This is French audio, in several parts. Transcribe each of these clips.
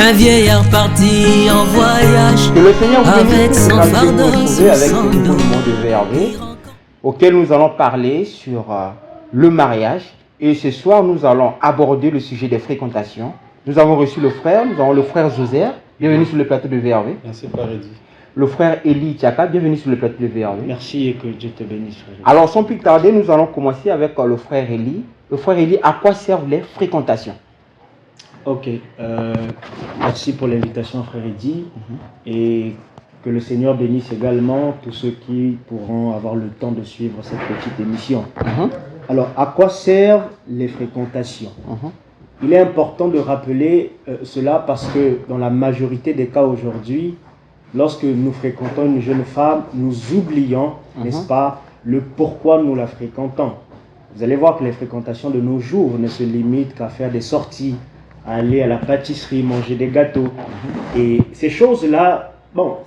Un vieillard parti en voyage Que le Seigneur vous avec bénisse. son Nous allons fardeau nous retrouver sur avec son le nouveau dos. monde de VRV auquel nous allons parler sur le mariage. Et ce soir, nous allons aborder le sujet des fréquentations. Nous avons reçu le frère, nous avons le frère José. Bienvenue sur le plateau de VRV. Merci, Paradis. Le frère Eli Tiaka, bienvenue sur le plateau de VRV. Merci et que Dieu te bénisse, frère. Alors, sans plus tarder, nous allons commencer avec le frère Eli. Le frère Eli, à quoi servent les fréquentations? Ok, merci pour l'invitation, frère Eddy. Et que le Seigneur bénisse également tous ceux qui pourront avoir le temps de suivre cette petite émission. Alors, à quoi servent les fréquentations? Il est important de rappeler cela parce que dans la majorité des cas aujourd'hui, lorsque nous fréquentons une jeune femme, nous oublions, n'est-ce pas, le pourquoi nous la fréquentons. Vous allez voir que les fréquentations de nos jours ne se limitent qu'à faire des sorties, à aller à la pâtisserie, manger des gâteaux. Et ces choses-là, bon,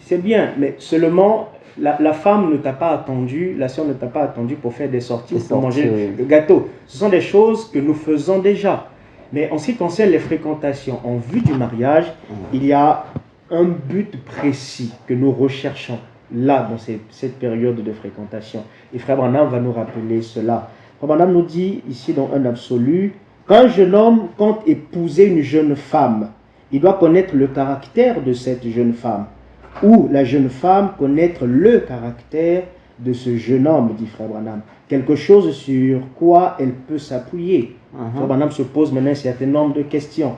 c'est bien, mais seulement la femme ne t'a pas attendu, la sœur ne t'a pas attendu pour faire des sorties, pour manger le gâteau. Ce sont des choses que nous faisons déjà. Mais en ce qui concerne les fréquentations en vue du mariage, il y a un but précis que nous recherchons là, dans cette période de fréquentation. Et Frère Branham va nous rappeler cela. Frère Branham nous dit ici dans un absolu, quand un jeune homme compte épouser une jeune femme, il doit connaître le caractère de cette jeune femme. Ou la jeune femme connaître le caractère de ce jeune homme, dit Frère Branham. Quelque chose sur quoi elle peut s'appuyer. Frère Branham se pose maintenant un certain nombre de questions.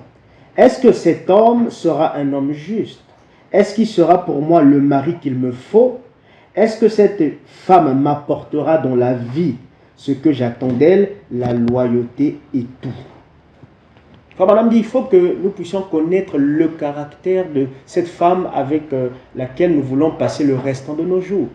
Est-ce que cet homme sera un homme juste? Est-ce qu'il sera pour moi le mari qu'il me faut? Est-ce que cette femme m'apportera dans la vie ce que j'attends d'elle, la loyauté et tout? Frère Branham dit il faut que nous puissions connaître le caractère de cette femme avec laquelle nous voulons passer le restant de nos jours.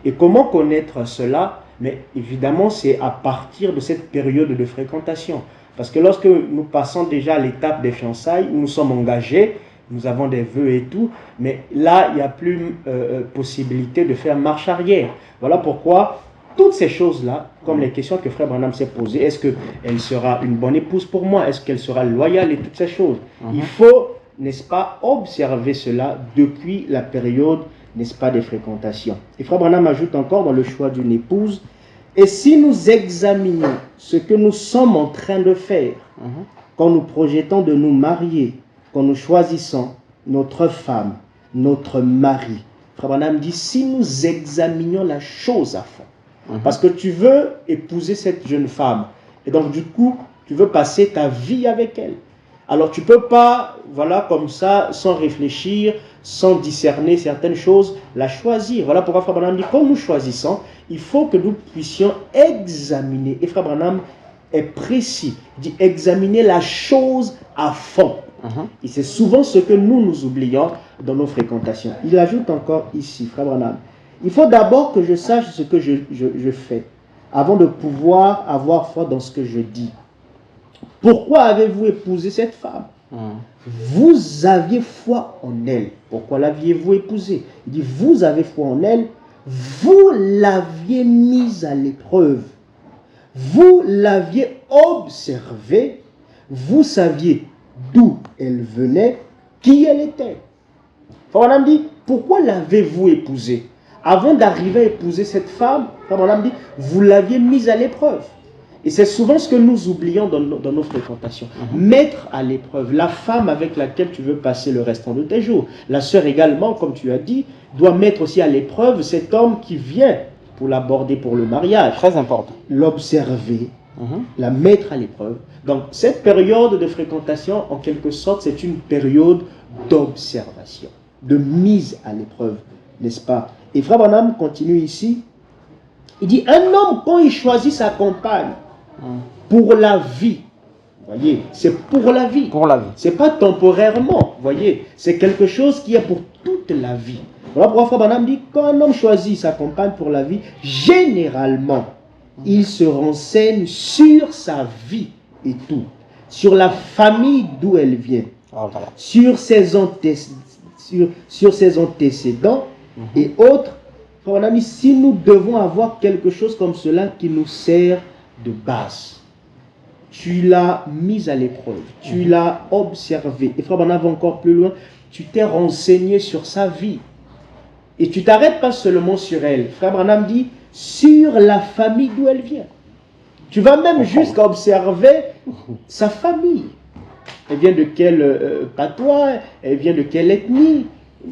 Et comment connaître cela? Mais évidemment, c'est à partir de cette période de fréquentation. Parce que lorsque nous passons déjà à l'étape des fiançailles, où nous sommes engagés, nous avons des vœux et tout, mais là, il n'y a plus possibilité de faire marche arrière. Voilà pourquoi toutes ces choses-là, comme les questions que Frère Branham s'est posées, est-ce qu'elle sera une bonne épouse pour moi? Est-ce qu'elle sera loyale? Et toutes ces choses. Il faut, n'est-ce pas, observer cela depuis la période, n'est-ce pas, des fréquentations. Et Frère Branham ajoute encore dans le choix d'une épouse, et si nous examinons ce que nous sommes en train de faire, quand nous projetons de nous marier, quand nous choisissons notre femme, notre mari, Frère Branham dit, si nous examinions la chose à fond, parce que tu veux épouser cette jeune femme, et donc du coup, tu veux passer ta vie avec elle. Alors tu ne peux pas, voilà, comme ça, sans réfléchir, sans discerner certaines choses, la choisir. Voilà pourquoi Frère Branham dit, quand nous choisissons, il faut que nous puissions examiner. Et Frère Branham est précis, il dit examiner la chose à fond. Et c'est souvent ce que nous oublions dans nos fréquentations. Il ajoute encore ici, Frère Branham, il faut d'abord que je sache ce que je fais, avant de pouvoir avoir foi dans ce que je dis. Pourquoi avez-vous épousé cette femme? Vous aviez foi en elle. Pourquoi l'aviez-vous épousée? Il dit, vous avez foi en elle, vous l'aviez mise à l'épreuve. Vous l'aviez observée, vous saviez d'où elle venait, qui elle était. Frère Branham dit, pourquoi l'avez-vous épousée? Avant d'arriver à épouser cette femme, Frère Branham dit, vous l'aviez mise à l'épreuve. Et c'est souvent ce que nous oublions dans nos fréquentations. Mettre à l'épreuve la femme avec laquelle tu veux passer le restant de tes jours. La sœur également, comme tu as dit, doit mettre aussi à l'épreuve cet homme qui vient pour l'aborder pour le mariage. Très important. L'observer, la mettre à l'épreuve. Donc cette période de fréquentation, en quelque sorte, c'est une période d'observation, de mise à l'épreuve, n'est-ce pas? Et Frère Branham continue ici. Il dit, un homme, quand il choisit sa compagne, pour la vie, voyez, c'est pour la vie. Pour la vie. C'est pas temporairement, voyez, c'est quelque chose qui est pour toute la vie. Voilà pourquoi Frère Branham dit, quand un homme choisit sa compagne pour la vie, généralement, il se renseigne sur sa vie et tout, sur la famille d'où elle vient, sur ses antécédents et autres. Frère Branham dit, si nous devons avoir quelque chose comme cela qui nous sert de base. tu l'as mise à l'épreuve, tu l'as observé. Et frère Branham va encore plus loin, tu t'es renseigné sur sa vie. Et tu t'arrêtes pas seulement sur elle. Frère Branham dit, sur la famille d'où elle vient. Tu vas même jusqu'à observer sa famille. Elle vient de quel patois, elle vient de quelle ethnie,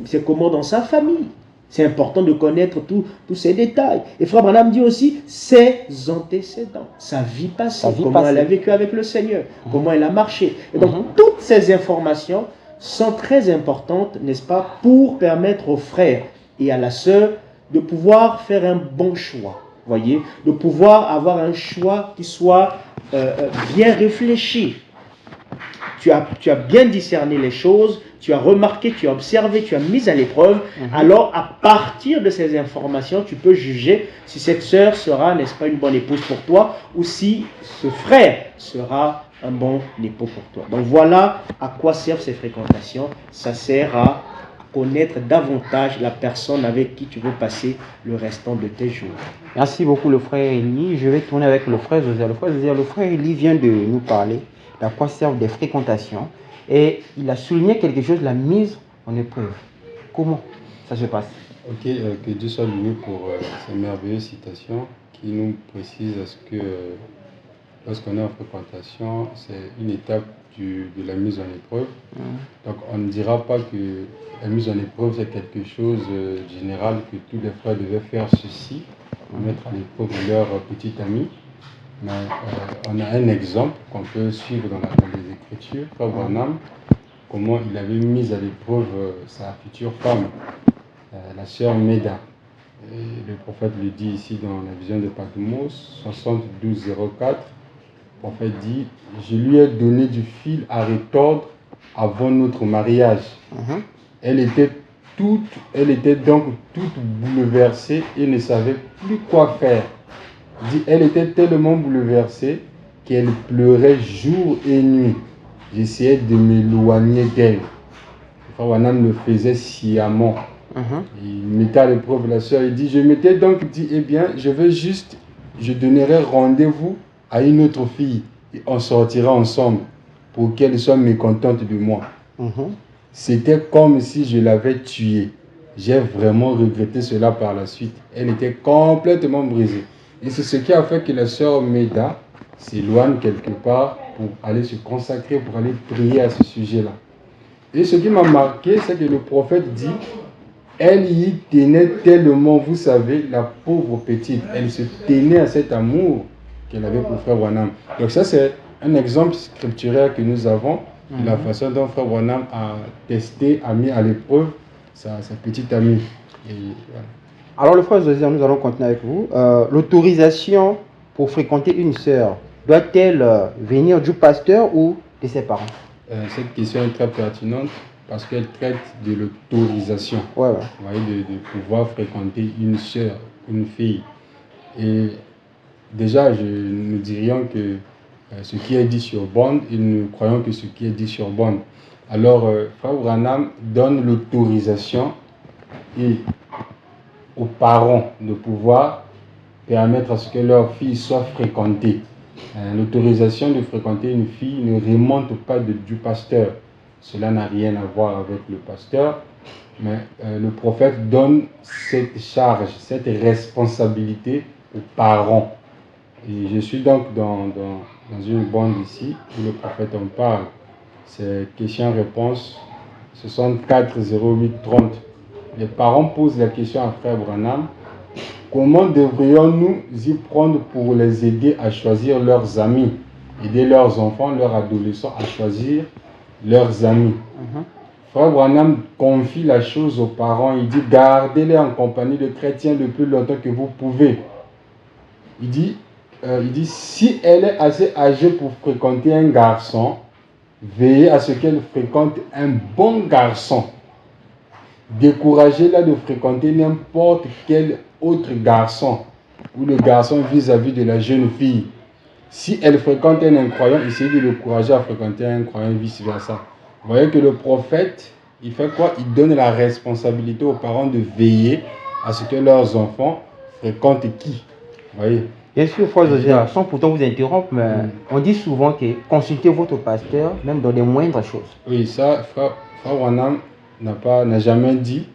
c'est comment dans sa famille. C'est important de connaître tous ces détails. Et frère Branham dit aussi ses antécédents, sa vie passée, comment elle a vécu avec le Seigneur, comment elle a marché. Et donc toutes ces informations sont très importantes, n'est-ce pas, pour permettre aux frères et à la sœur de pouvoir faire un bon choix. Voyez, de pouvoir avoir un choix qui soit bien réfléchi. Tu as bien discerné les choses, tu as remarqué, tu as observé, tu as mis à l'épreuve. Alors, à partir de ces informations, tu peux juger si cette sœur sera, n'est-ce pas, une bonne épouse pour toi, ou si ce frère sera un bon époux pour toi. Donc voilà à quoi servent ces fréquentations. Ça sert à connaître davantage la personne avec qui tu veux passer le restant de tes jours. Merci beaucoup le frère Élie. Je vais tourner avec le frère José. Le frère Élie vient de nous parler à quoi servent des fréquentations et il a souligné quelque chose, la mise en épreuve. Comment ça se passe? Ok, que Dieu soit loué pour ces merveilleuses citations qui nous précisent à ce que lorsqu'on est en fréquentation, c'est une étape de la mise en épreuve. Donc on ne dira pas que la mise en épreuve c'est quelque chose de général, que tous les frères devaient faire ceci, mettre à l'épreuve leur petit ami. Mais on a un exemple qu'on peut suivre dans les Écritures, Frère Branham, comment il avait mis à l'épreuve sa future femme, la sœur Méda. Et le prophète le dit ici dans la vision de Patmos 72-04. Le prophète dit, je lui ai donné du fil à retordre avant notre mariage. Elle était donc toute bouleversée et ne savait plus quoi faire. Elle était tellement bouleversée qu'elle pleurait jour et nuit. J'essayais de m'éloigner d'elle. Frère Branham le faisait sciemment. Il mettait à l'épreuve la soeur. Il dit, je m'étais donc dit, eh bien, je donnerai rendez-vous à une autre fille. Et on sortira ensemble pour qu'elle soit mécontente de moi. C'était comme si je l'avais tuée. J'ai vraiment regretté cela par la suite. Elle était complètement brisée. Et c'est ce qui a fait que la sœur Méda s'éloigne quelque part pour aller se consacrer, pour aller prier à ce sujet-là. Et ce qui m'a marqué, c'est que le prophète dit, elle y tenait tellement, vous savez, la pauvre petite, elle se tenait à cet amour qu'elle avait pour Frère Branham. Donc ça, c'est un exemple scripturaire que nous avons, de la façon dont Frère Branham a testé, a mis à l'épreuve sa petite amie. Et voilà. Alors le frère José, nous allons continuer avec vous. L'autorisation pour fréquenter une sœur, doit-elle venir du pasteur ou de ses parents? Cette question est très pertinente parce qu'elle traite de l'autorisation. Vous voyez, de pouvoir fréquenter une sœur, une fille. Et déjà, nous dirions que ce qui est dit sur bande, et nous croyons que ce qui est dit sur bande. Alors, Frère Branham donne l'autorisation et aux parents de pouvoir permettre à ce que leur fille soit fréquentée. L'autorisation de fréquenter une fille ne remonte pas du pasteur. Cela n'a rien à voir avec le pasteur, mais le prophète donne cette charge, cette responsabilité aux parents. Et je suis donc dans une bande ici où le prophète en parle. C'est question-réponse 64 08 30. Les parents posent la question à Frère Branham. Comment devrions-nous y prendre pour les aider à choisir leurs amis, aider leurs enfants, leurs adolescents à choisir leurs amis? Frère Branham confie la chose aux parents. Il dit, gardez-les en compagnie de chrétiens le plus longtemps que vous pouvez. Il dit, si elle est assez âgée pour fréquenter un garçon, veillez à ce qu'elle fréquente un bon garçon. Découragez-la de fréquenter n'importe quel autre garçon ou le garçon vis-à-vis de la jeune fille. Si elle fréquente un incroyant, essayez de l'encourager à fréquenter un incroyant et vice-versa. Vous voyez que le prophète, il fait quoi? Il donne la responsabilité aux parents de veiller à ce que leurs enfants fréquentent qui? Vous voyez? Bien sûr, frère José, sans pourtant vous interrompre, mais on dit souvent que consultez votre pasteur, même dans les moindres choses. Oui, ça, frère Branham n'a jamais dit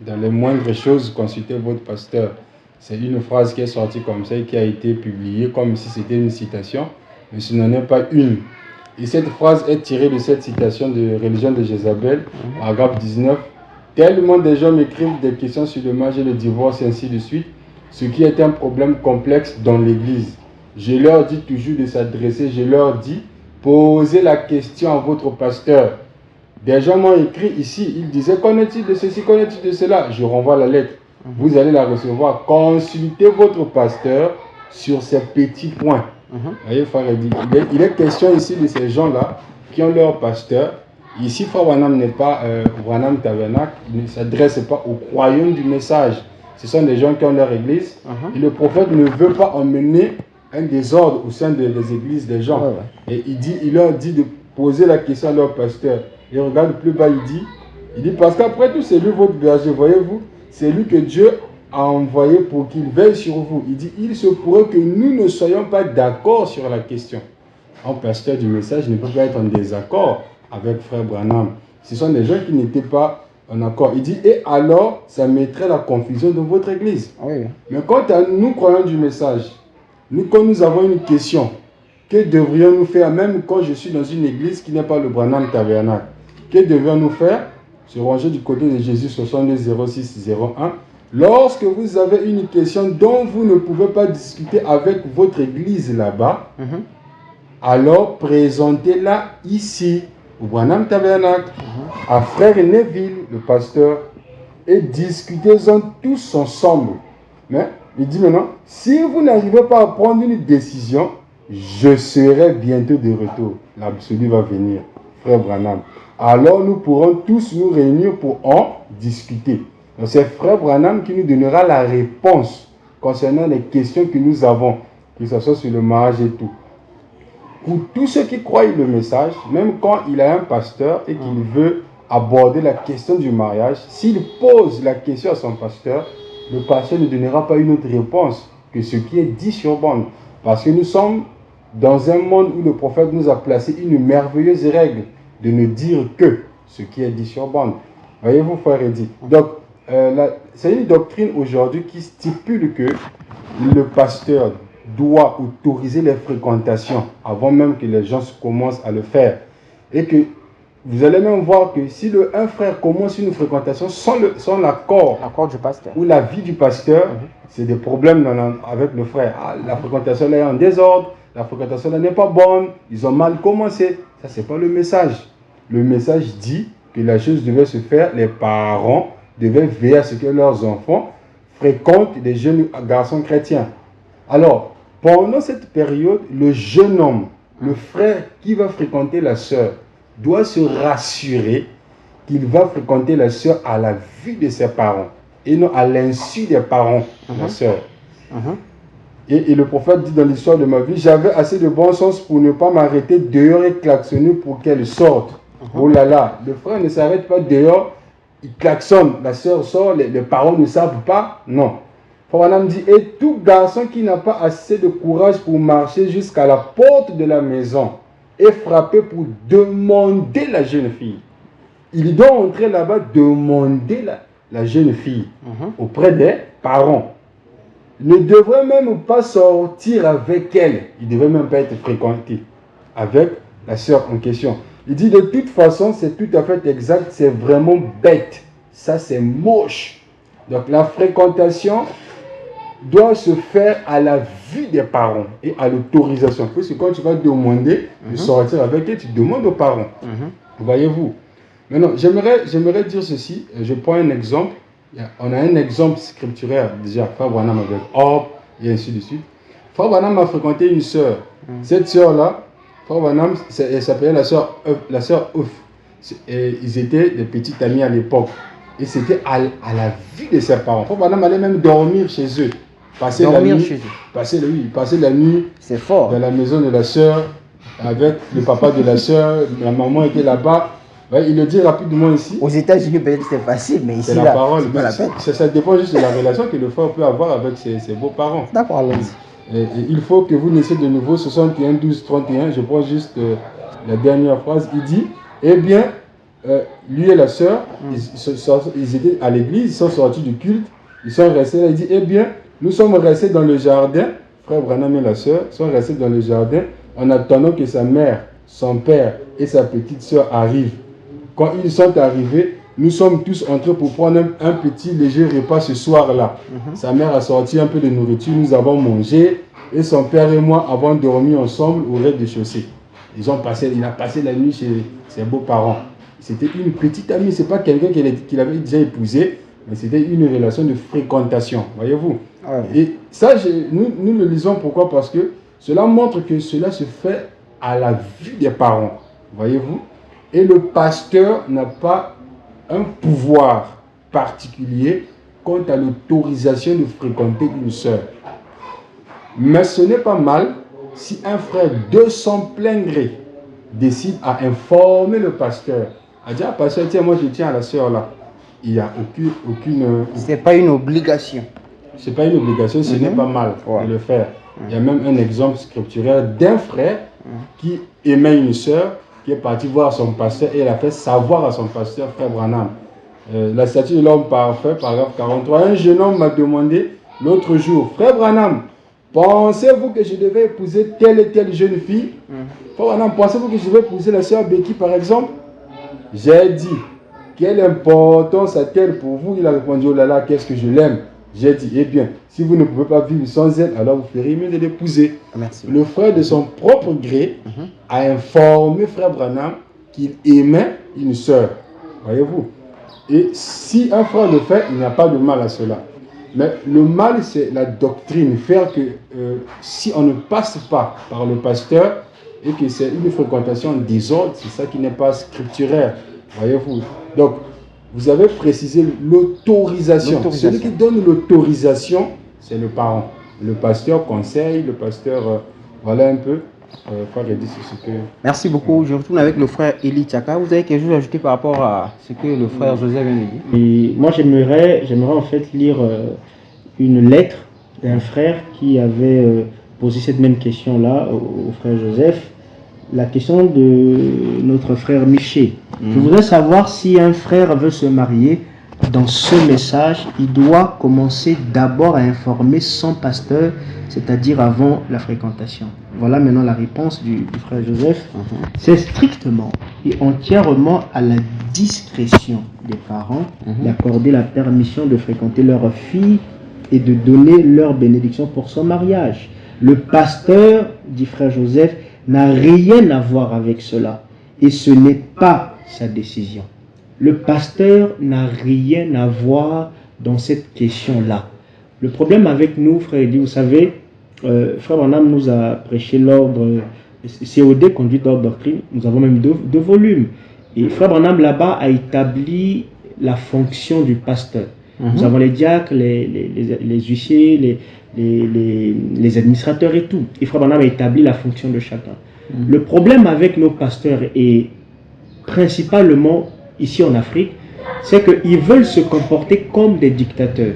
dans les moindres choses, consultez votre pasteur. C'est une phrase qui est sortie comme ça et qui a été publiée comme si c'était une citation, mais ce n'en est pas une. Et cette phrase est tirée de cette citation de Religion de Jézabel, paragraphe 19. Tellement de gens m'écrivent des questions sur le mariage et le divorce et ainsi de suite, ce qui est un problème complexe dans l'Église. Je leur dis toujours de s'adresser, je leur dis, posez la question à votre pasteur. Des gens m'ont écrit ici, ils disaient, qu'en est-il de ceci, qu'en est-il de cela? Je renvoie la lettre. Vous allez la recevoir. Consultez votre pasteur sur ces petits points. Voyez, frère, il est question ici de ces gens-là qui ont leur pasteur. Ici, frère Branham n'est pas Branham Tabernacle, il ne s'adresse pas au royaume du message. Ce sont des gens qui ont leur église. Et le prophète ne veut pas emmener un désordre au sein des églises des gens. Et il leur dit de poser la question à leur pasteur. Et regarde plus bas, il dit parce qu'après tout, c'est lui votre berger, voyez-vous, c'est lui que Dieu a envoyé pour qu'il veille sur vous. Il dit, il se pourrait que nous ne soyons pas d'accord sur la question. Un pasteur du message ne peut pas être en désaccord avec frère Branham. Ce sont des gens qui n'étaient pas en accord. Il dit, et alors, ça mettrait la confusion dans votre église. Mais quant à nous, croyants du message, quand nous avons une question, que devrions-nous faire, même quand je suis dans une église qui n'est pas le Branham Tabernacle? Que devrions-nous faire? Se ranger du côté de Jésus 62 06 01. Lorsque vous avez une question dont vous ne pouvez pas discuter avec votre église là-bas, alors présentez-la ici, au Branham Tabernacle, à frère Neville, le pasteur, et discutez-en tous ensemble. Mais il dit maintenant, si vous n'arrivez pas à prendre une décision, je serai bientôt de retour. L'absolu va venir, frère Branham. Alors nous pourrons tous nous réunir pour en discuter. Donc c'est frère Branham qui nous donnera la réponse concernant les questions que nous avons, que ce soit sur le mariage et tout. Pour tous ceux qui croient le message, même quand il a un pasteur et qu'il veut aborder la question du mariage, s'il pose la question à son pasteur, le pasteur ne donnera pas une autre réponse que ce qui est dit sur bande. Parce que nous sommes dans un monde où le prophète nous a placé une merveilleuse règle de ne dire que ce qui est dit sur bande. Voyez-vous, frère Eddy. Donc, c'est une doctrine aujourd'hui qui stipule que le pasteur doit autoriser les fréquentations avant même que les gens commencent à le faire. Et que vous allez même voir que si un frère commence une fréquentation sans l'accord du pasteur ou l'avis du pasteur, c'est des problèmes avec le frère. Ah, la fréquentation là est en désordre, la fréquentation là n'est pas bonne, ils ont mal commencé. Ça, c'est pas le message. Le message dit que la chose devait se faire, les parents devaient veiller à ce que leurs enfants fréquentent des jeunes garçons chrétiens. Alors, pendant cette période, le jeune homme, le frère qui va fréquenter la sœur, doit se rassurer qu'il va fréquenter la sœur à la vue de ses parents et non à l'insu des parents de la sœur. Et le prophète dit dans l'histoire de ma vie, j'avais assez de bon sens pour ne pas m'arrêter dehors et klaxonner pour qu'elle sorte. Oh là là, le frère ne s'arrête pas dehors, il klaxonne, la sœur sort, les parents ne savent pas. Non. Frère dit, et tout garçon qui n'a pas assez de courage pour marcher jusqu'à la porte de la maison et frapper pour demander la jeune fille. Il doit entrer là-bas, demander la jeune fille auprès des parents. Il ne devrait même pas sortir avec elle. Il ne devrait même pas être fréquenté avec la sœur en question. Il dit de toute façon, c'est tout à fait exact, c'est vraiment bête. Ça, c'est moche. Donc la fréquentation doit se faire à la vue des parents et à l'autorisation. Parce que quand tu vas demander de sortir avec elle, tu demandes aux parents. Voyez-vous. Maintenant, j'aimerais dire ceci. Je prends un exemple. On a un exemple scripturaire déjà. Frère Branham avec Orb et ainsi de suite. Frère Branham a fréquenté une sœur. Cette sœur-là, Frère Branham, elle s'appelait la sœur Ouf. Et ils étaient des petites amies à l'époque. Et c'était à la vue de ses parents. Frère Branham allait même dormir chez eux. Passer la nuit c'est fort. Dans la maison de la sœur, avec le papa de la sœur, la maman était là-bas. Ouais, il le dit rapidement ici. Aux États-Unis, peut-être c'est facile, mais ici, c'est la parole. C'est pas la peine. Ça dépend juste de la relation que le frère peut avoir avec ses beaux-parents. D'accord, allons-y. Et il faut que vous naissiez de nouveau. 61, 12, 31, je prends juste la dernière phrase. Il dit, eh bien, lui et la sœur, ils étaient à l'église, ils sont sortis du culte, ils sont restés là. Il dit, eh bien, nous sommes restés dans le jardin, frère Branham et la sœur sont restés dans le jardin en attendant que sa mère, son père et sa petite sœur arrivent. Quand ils sont arrivés, nous sommes tous entrés pour prendre un petit léger repas ce soir-là. Sa mère a sorti un peu de nourriture, nous avons mangé et son père et moi avons dormi ensemble au rez-de-chaussée. Il a passé la nuit chez ses beaux-parents. C'était une petite amie, ce n'est pas quelqu'un qu'il avait déjà épousé, mais c'était une relation de fréquentation, voyez-vous. Ouais. Et ça, nous le lisons pourquoi? Parce que cela montre que cela se fait à la vue des parents, voyez-vous. Et le pasteur n'a pas un pouvoir particulier quant à l'autorisation de fréquenter une sœur. Mais ce n'est pas mal si un frère de son plein gré décide à informer le pasteur. À dire, pasteur, tiens, moi je tiens à la sœur là. Il n'y a aucune... Ce n'est pas une obligation. Ce n'est pas une obligation, ce n'est pas mal de le faire. Il y a même un exemple scripturaire d'un frère qui aimait une sœur, qui est parti voir son pasteur et il a fait savoir à son pasteur, frère Branham. La statue de l'homme parfait, paragraphe 43. Un jeune homme m'a demandé l'autre jour, frère Branham, pensez-vous que je devais épouser telle et telle jeune fille? Frère Branham, pensez-vous que je devais épouser la sœur Becky par exemple? J'ai dit, quelle importance a-t-elle pour vous? Il a répondu, oh là là, qu'est-ce que je l'aime. J'ai dit, eh bien, si vous ne pouvez pas vivre sans elle, alors vous ferez mieux de l'épouser. Le frère de son propre gré a informé frère Branham qu'il aimait une sœur. Voyez-vous? Et si un frère le fait, il n'y a pas de mal à cela. Mais le mal, c'est la doctrine. Faire que si on ne passe pas par le pasteur et que c'est une fréquentation en désordre, c'est ça qui n'est pas scripturaire. Voyez-vous? Donc, vous avez précisé l'autorisation. Celui qui donne l'autorisation, c'est le parent. Le pasteur conseille, le pasteur, voilà un peu. Merci beaucoup. Je retourne avec le frère Eli Tchaka. Vous avez quelque chose à ajouter par rapport à ce que le frère Joseph vient de dire? Et moi, j'aimerais en fait lire une lettre d'un frère qui avait posé cette même question-là au frère Joseph. La question de notre frère Miché. Je voudrais savoir si un frère veut se marier. Dans ce message, il doit commencer d'abord à informer son pasteur, c'est-à-dire avant la fréquentation. Voilà maintenant la réponse du frère Joseph. C'est strictement et entièrement à la discrétion des parents d'accorder la permission de fréquenter leur fille et de donner leur bénédiction pour son mariage. Le pasteur, dit frère Joseph, n'a rien à voir avec cela et ce n'est pas sa décision. Le pasteur n'a rien à voir dans cette question-là. Le problème avec nous, frère Eddy, vous savez, frère Branham nous a prêché l'ordre, COD, conduite d'ordre doctrine, nous avons même deux volumes. Et frère Branham là-bas a établi la fonction du pasteur. Nous avons les diacres, les huissiers, les administrateurs et tout. Et frère Branham a établi la fonction de chacun. Le problème avec nos pasteurs est principalement ici en Afrique, c'est qu'ils veulent se comporter comme des dictateurs.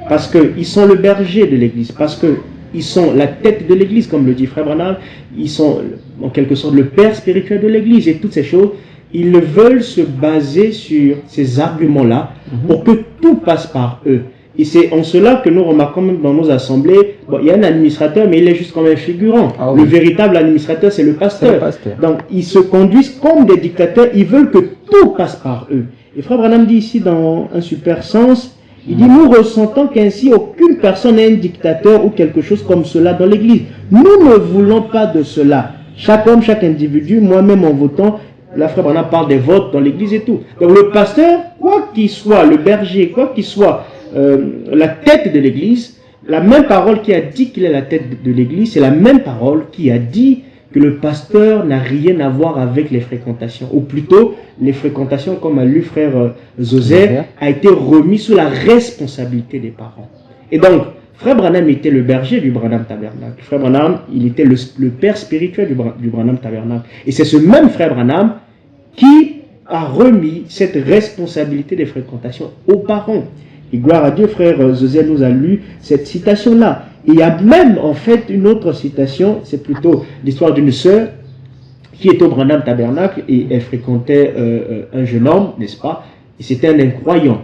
Parce qu'ils sont le berger de l'église, parce qu'ils sont la tête de l'église, comme le dit frère Branham, ils sont en quelque sorte le père spirituel de l'église et toutes ces choses. Ils veulent se baser sur ces arguments-là pour que tout passe par eux. Et c'est en cela que nous remarquons même dans nos assemblées, bon, il y a un administrateur, mais il est juste comme un figurant. Ah oui. Le véritable administrateur, c'est le pasteur. Donc, ils se conduisent comme des dictateurs, ils veulent que tout passe par eux. Et frère Branham dit ici dans un super sens, il dit, nous ressentons qu'ainsi aucune personne n'est un dictateur ou quelque chose comme cela dans l'église. Nous ne voulons pas de cela. Chaque homme, chaque individu, moi-même en votant, la frère Branham parle des votes dans l'église et tout. Donc le pasteur, quoi qu'il soit, le berger, quoi qu'il soit, la tête de l'église, la même parole qui a dit qu'il est la tête de l'église, c'est la même parole qui a dit que le pasteur n'a rien à voir avec les fréquentations. Ou plutôt, les fréquentations, comme a lu frère Joseph, a été remis sous la responsabilité des parents. Et donc, frère Branham était le berger du Branham Tabernacle. Frère Branham, il était le père spirituel du Branham Tabernacle. Et c'est ce même frère Branham qui a remis cette responsabilité des fréquentations aux parents. Et gloire à Dieu, frère Joseph nous a lu cette citation-là. il y a même en fait une autre citation, c'est plutôt l'histoire d'une sœur qui est au Branham Tabernacle et elle fréquentait un jeune homme, n'est-ce pas? Et c'était un incroyant.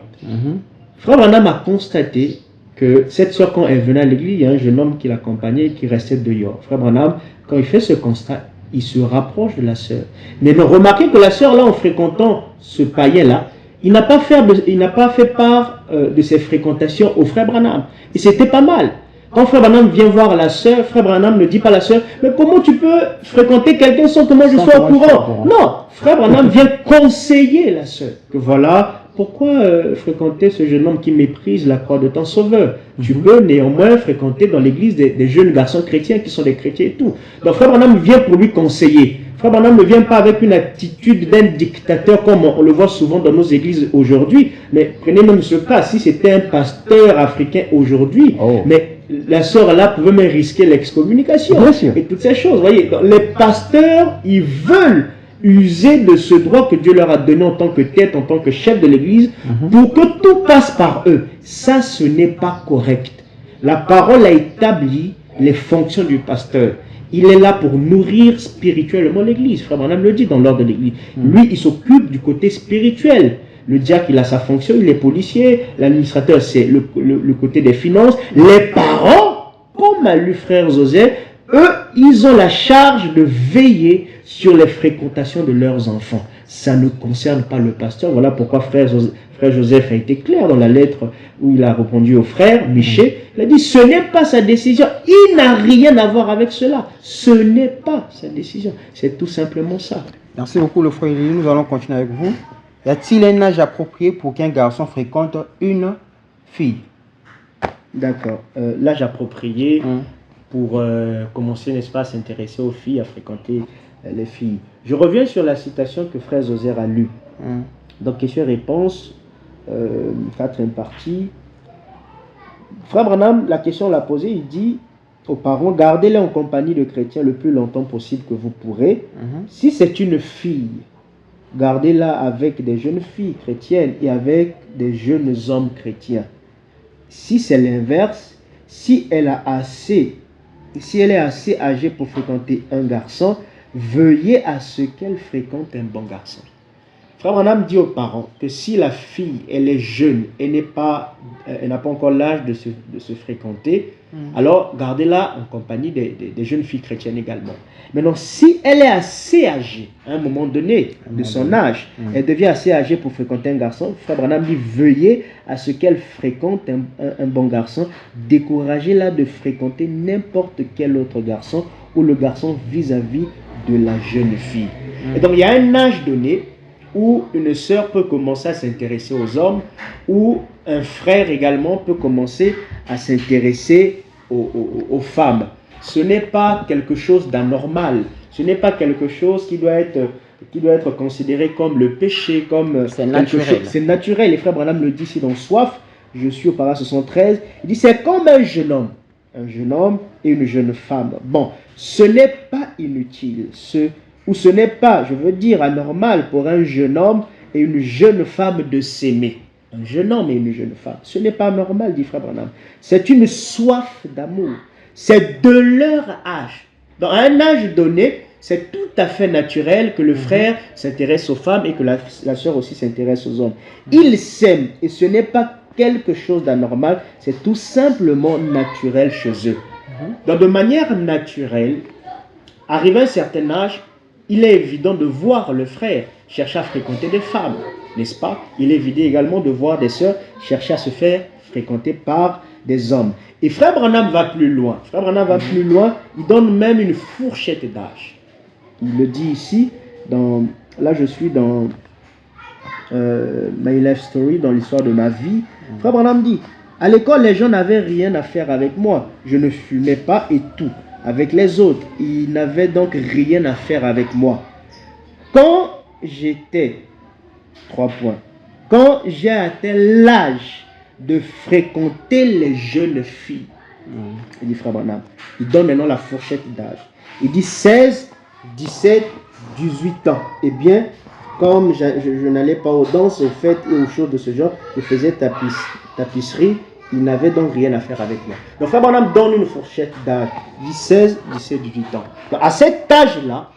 Frère Branham a constaté que cette sœur, quand elle venait à l'église, il y a un jeune homme qui l'accompagnait et qui restait dehors. Frère Branham, quand il fait ce constat, il se rapproche de la sœur. Mais remarquez que la sœur, là, en fréquentant ce païen-là, il n'a pas fait part de ses fréquentations au frère Branham. Et c'était pas mal. Quand frère Branham vient voir la sœur, frère Branham ne dit pas à la sœur, mais comment tu peux fréquenter quelqu'un sans que moi je sois au courant? Non, frère Branham vient conseiller la sœur. Que voilà, pourquoi fréquenter ce jeune homme qui méprise la croix de ton sauveur? Tu peux néanmoins fréquenter dans l'église des jeunes garçons chrétiens qui sont des chrétiens et tout. Donc frère Branham vient pour lui conseiller. Frère Branham ne vient pas avec une attitude d'un dictateur comme on le voit souvent dans nos églises aujourd'hui. Mais prenez même ce cas, si c'était un pasteur africain aujourd'hui, mais la sœur là pouvait même risquer l'excommunication et toutes ces choses. Vous voyez, les pasteurs, ils veulent user de ce droit que Dieu leur a donné en tant que tête, en tant que chef de l'église, pour que tout passe par eux. Ça, ce n'est pas correct. La parole a établi les fonctions du pasteur. Il est là pour nourrir spirituellement l'église. Frère Branham le dit dans l'ordre de l'église. Lui, il s'occupe du côté spirituel. Le diacre, il a sa fonction, il est policier. L'administrateur, c'est le côté des finances. Les parents, comme a lu frère Joseph, eux, ils ont la charge de veiller sur les fréquentations de leurs enfants. Ça ne concerne pas le pasteur. Voilà pourquoi frère Joseph a été clair dans la lettre où il a répondu au frère Michel. Il a dit, ce n'est pas sa décision. Il n'a rien à voir avec cela. Ce n'est pas sa décision. C'est tout simplement ça. Merci beaucoup le frère Élie. Nous allons continuer avec vous. Y a-t-il un âge approprié pour qu'un garçon fréquente une fille? D'accord. L'âge approprié pour commencer, n'est-ce pas, à s'intéresser aux filles, à fréquenter les filles. Je reviens sur la citation que frère Zoser a lue. Donc, question-réponse, quatrième partie. Frère Branham, la question l'a posée, il dit aux parents, gardez-les en compagnie de chrétiens le plus longtemps possible que vous pourrez. Si c'est une fille, gardez-la avec des jeunes filles chrétiennes et avec des jeunes hommes chrétiens. Si c'est l'inverse, si elle est assez âgée pour fréquenter un garçon, veuillez à ce qu'elle fréquente un bon garçon. Frère Branham dit aux parents que si la fille, elle est jeune, elle n'a pas encore l'âge de se fréquenter, alors gardez-la en compagnie des jeunes filles chrétiennes également. Maintenant, si elle est assez âgée, à un moment donné de son âge, elle devient assez âgée pour fréquenter un garçon, Frère Branham dit veuillez à ce qu'elle fréquente un bon garçon, découragez-la de fréquenter n'importe quel autre garçon ou le garçon vis-à-vis de la jeune fille. Et donc, il y a un âge donné où une sœur peut commencer à s'intéresser aux hommes, ou un frère également peut commencer à s'intéresser aux femmes. Ce n'est pas quelque chose d'anormal, ce n'est pas quelque chose qui doit être considéré comme le péché, comme c'est naturel. C'est naturel. Les frères Branham le disent ici dans Soif, je suis au paragraphe 73, il dit c'est comme un jeune homme et une jeune femme. Bon, ce n'est pas inutile, ce n'est pas, je veux dire, anormal pour un jeune homme et une jeune femme de s'aimer. Un jeune homme et une jeune femme. Ce n'est pas normal, dit Frère Branham. C'est une soif d'amour. C'est de leur âge. Dans un âge donné, c'est tout à fait naturel que le frère s'intéresse aux femmes et que la sœur aussi s'intéresse aux hommes. Ils s'aiment et ce n'est pas quelque chose d'anormal, c'est tout simplement naturel chez eux. Donc de manière naturelle, arrivé à un certain âge, il est évident de voir le frère chercher à fréquenter des femmes, n'est-ce pas? Il est évident également de voir des sœurs chercher à se faire fréquenter par des hommes. Et Frère Branham va plus loin. Frère Branham va plus loin, il donne même une fourchette d'âge. Il le dit ici, là je suis dans My Life Story, dans l'histoire de ma vie. Frère Branham dit, à l'école les gens n'avaient rien à faire avec moi, je ne fumais pas et tout. Avec les autres, ils n'avaient donc rien à faire avec moi. Quand quand j'ai atteint l'âge de fréquenter les jeunes filles, il dit Frère Branham, il donne maintenant la fourchette d'âge. Il dit 16, 17, 18 ans. Eh bien, comme je n'allais pas aux danses, aux fêtes et aux choses de ce genre, je faisais tapisserie Il n'avait donc rien à faire avec moi. Donc Frère Branham donne une fourchette d'âge, 16, 17, 18 ans. Donc, à cet âge-là,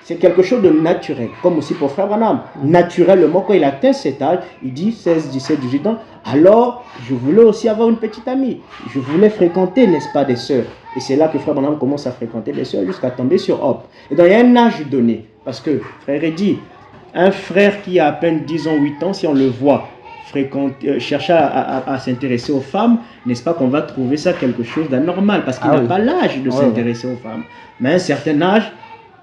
c'est quelque chose de naturel, comme aussi pour Frère Branham. Naturellement, quand il atteint cet âge, il dit 16, 17, 18 ans, alors je voulais aussi avoir une petite amie. Je voulais fréquenter, n'est-ce pas, des sœurs. Et c'est là que Frère Branham commence à fréquenter des sœurs jusqu'à tomber sur Hop. Et donc il y a un âge donné, parce que Frère dit, un frère qui a à peine 10 ans, 8 ans, si on le voit chercher à s'intéresser aux femmes, n'est-ce pas qu'on va trouver ça quelque chose d'anormal, parce qu'il n'a pas l'âge de s'intéresser aux femmes. Mais à un certain âge,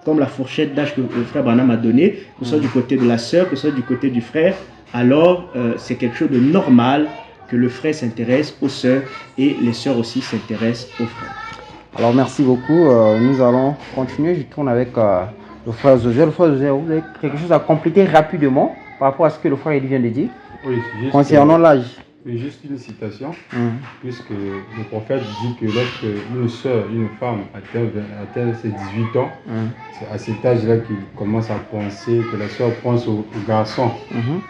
comme la fourchette d'âge que le frère Branham a donné, que ce soit du côté de la sœur, que ce soit du côté du frère, alors c'est quelque chose de normal que le frère s'intéresse aux sœurs et les sœurs aussi s'intéressent aux frères. Alors merci beaucoup, nous allons continuer, je tourne avec le frère José. Le frère José, vous avez quelque chose à compléter rapidement par rapport à ce que le frère Eddy vient de dire concernant l'âge. Oui, juste une citation, puisque le prophète dit que lorsque une sœur, une femme atteint ses 18 ans, c'est à cet âge-là qu'il commence à penser, que la sœur pense au garçon.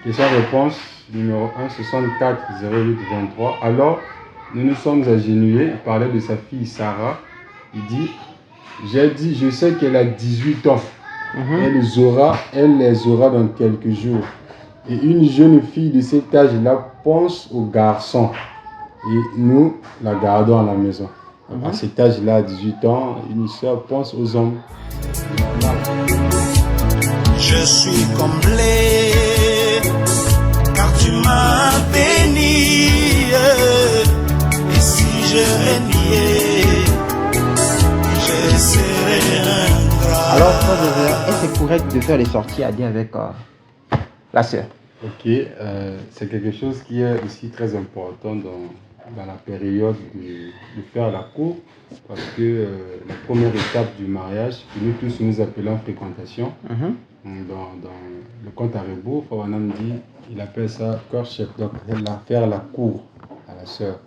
Et sa réponse, numéro 1, 64 08 23. Alors, nous nous sommes agenouillés, il parlait de sa fille Sarah. Il dit, j'ai dit, je sais qu'elle a 18 ans. Elle les aura dans quelques jours. Et une jeune fille de cet âge-là pense au garçon. Et nous la gardons à la maison. À cet âge-là, à 18 ans, une sœur pense aux hommes. Je suis comblé, car tu m'as béni. Et si je reniais, je serais ingrat. Alors, est-ce que c'est correct de faire les sorties à dire avec la sœur? Ok, c'est quelque chose qui est aussi très important dans la période de faire la cour, parce que la première étape du mariage, que nous tous nous appelons fréquentation, dans le conte à rebours, Frère Branham dit, il appelle ça courtship, donc faire la cour à la sœur.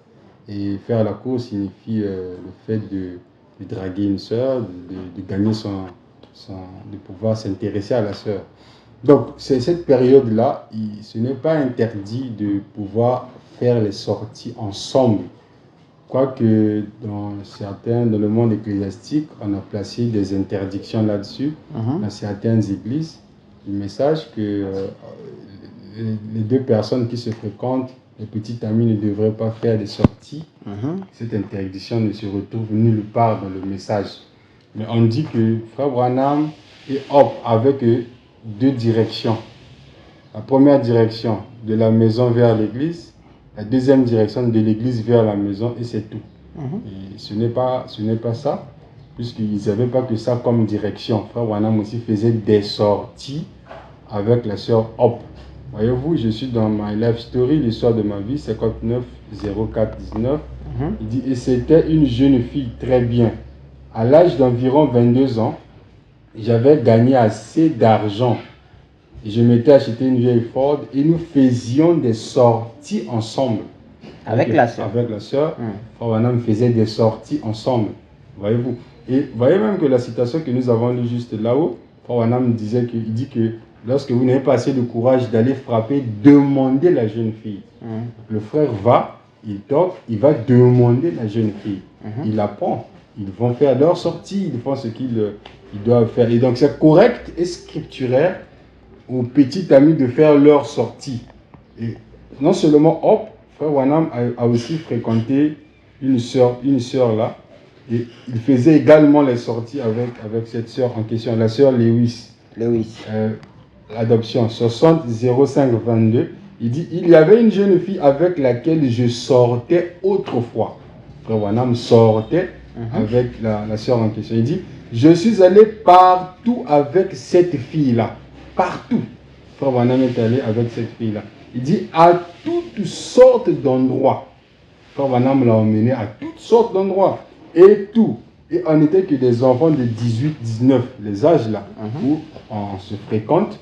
Et faire la cour signifie le fait de draguer une sœur, de gagner de pouvoir s'intéresser à la sœur. Donc, c'est cette période-là, ce n'est pas interdit de pouvoir faire les sorties ensemble. Quoique dans le monde ecclésiastique, on a placé des interdictions là-dessus. Dans certaines églises, le message que les deux personnes qui se fréquentent, les petits amis ne devraient pas faire des sorties. Cette interdiction ne se retrouve nulle part dans le message. Mais on dit que Frère Branham est avec deux directions. La première direction, de la maison vers l'église. La deuxième direction, de l'église vers la maison, et c'est tout. Et ce n'est pas ça, puisqu'ils n'avaient pas que ça comme direction. Frère Branham aussi faisait des sorties avec la sœur Hop. Voyez-vous, je suis dans My Life Story, l'histoire de ma vie, 59 04 19. Il dit, et c'était une jeune fille très bien. À l'âge d'environ 22 ans, j'avais gagné assez d'argent. Et je m'étais acheté une vieille Ford et nous faisions des sorties ensemble. Avec la sœur. Avec la sœur, Frère Branham faisait des sorties ensemble. Voyez-vous. Et voyez même que la citation que nous avons lue juste là-haut, Frère Branham il dit que lorsque vous n'avez pas assez de courage d'aller frapper, demandez la jeune fille. Le frère va, il toque, il va demander la jeune fille. Il apprend. Ils vont faire leur sortie, ils font ce qu'ils doivent faire. Et donc c'est correct et scripturaire aux petits amis de faire leur sortie. Et non seulement Frère Branham a aussi fréquenté une sœur là, et il faisait également les sorties avec cette sœur en question, la sœur Lewis. L'adoption 60 05 22. Il dit, il y avait une jeune fille avec laquelle je sortais autrefois. Frère Branham sortait avec la sœur en question. Il dit, je suis allé partout avec cette fille-là. Partout. Frère Branham est allé avec cette fille-là. Il dit, à toutes sortes d'endroits. Frère Branham l'a emmené à toutes sortes d'endroits. Et tout. Et on n'était que des enfants de 18, 19, les âges là, où on se fréquente.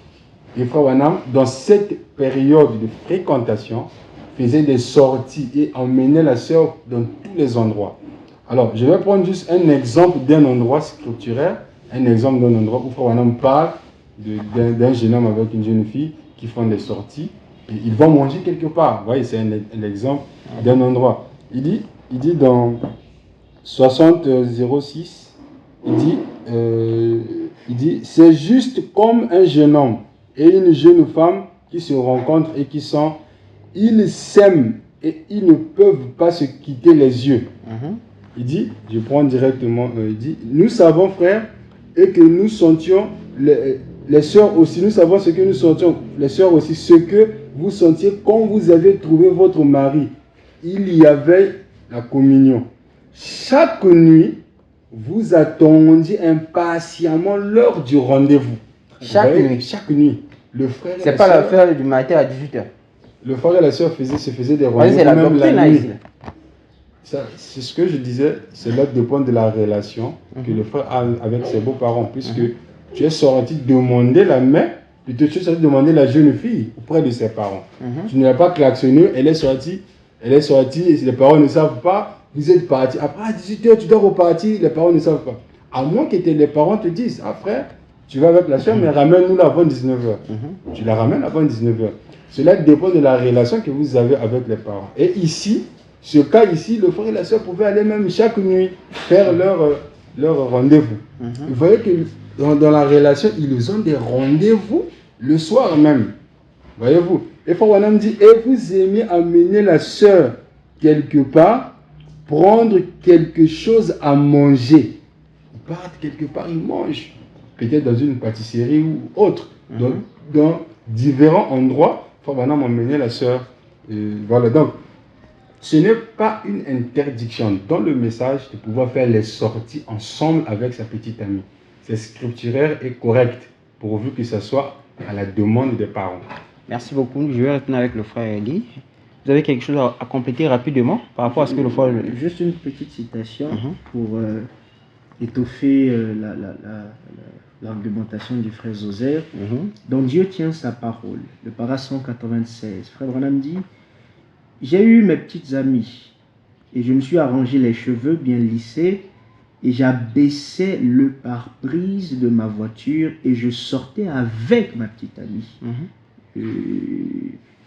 Et Frère Branham, dans cette période de fréquentation, faisait des sorties et emmenait la sœur dans tous les endroits. Alors, je vais prendre juste un exemple d'un endroit scripturaire, un exemple d'un endroit où Frère Branham parle d'un jeune homme avec une jeune fille qui font des sorties et ils vont manger quelque part. Vous voyez, c'est un exemple d'un endroit. Il dit dans 60-06, il dit, c'est juste comme un jeune homme et une jeune femme qui se rencontrent et qui sont, ils s'aiment et ils ne peuvent pas se quitter les yeux. Il dit, je prends directement, il dit, nous savons, frères, et que nous sentions, les sœurs aussi, nous savons ce que nous sentions, les sœurs aussi, ce que vous sentiez quand vous avez trouvé votre mari. Il y avait la communion. Chaque nuit, vous attendiez impatiemment l'heure du rendez-vous. Chaque nuit. Chaque nuit. Le frère et C'est la pas sœur, l'affaire du matin à 18h. le frère et la sœur se faisaient des C'est rendez-vous la même doctrine la là nuit. ici. Ça, c'est ce que je disais, cela dépend de la relation que le frère a avec ses beaux-parents, puisque tu es sorti demander la main, plutôt tu es sorti demander la jeune fille auprès de ses parents. Tu ne l'as pas klaxonné, elle est sortie, et les parents ne savent pas, vous êtes partis. Après à 18h, tu dois repartir, les parents ne savent pas. À moins que les parents te disent, ah frère, tu vas avec la soeur, mais ramène-nous avant 19h. Tu la ramènes avant 19h. Cela dépend de la relation que vous avez avec les parents. Et ici, ce cas ici, le frère et la soeur pouvaient aller même chaque nuit faire leur rendez-vous. Vous voyez que dans la relation, ils ont des rendez-vous le soir même. Voyez-vous. Et Frère Branham dit, et vous aimez amener la soeur quelque part, prendre quelque chose à manger. Ils partent quelque part, ils mangent. Peut-être dans une pâtisserie ou autre. Donc, dans différents endroits, Frère Branham amenait la soeur. Voilà, donc, ce n'est pas une interdiction dans le message de pouvoir faire les sorties ensemble avec sa petite amie. C'est scripturaire et correct, pourvu que ce soit à la demande des parents. Merci beaucoup. Je vais retourner avec le frère Eli. Vous avez quelque chose à compléter rapidement par rapport à ce que le frère... Juste une petite citation pour étoffer l'argumentation du frère Zoser. Donc Dieu tient sa parole. Le para 196. Frère Branham dit, j'ai eu mes petites amies et je me suis arrangé les cheveux bien lissés et j'abaissais le pare-brise de ma voiture et je sortais avec ma petite amie.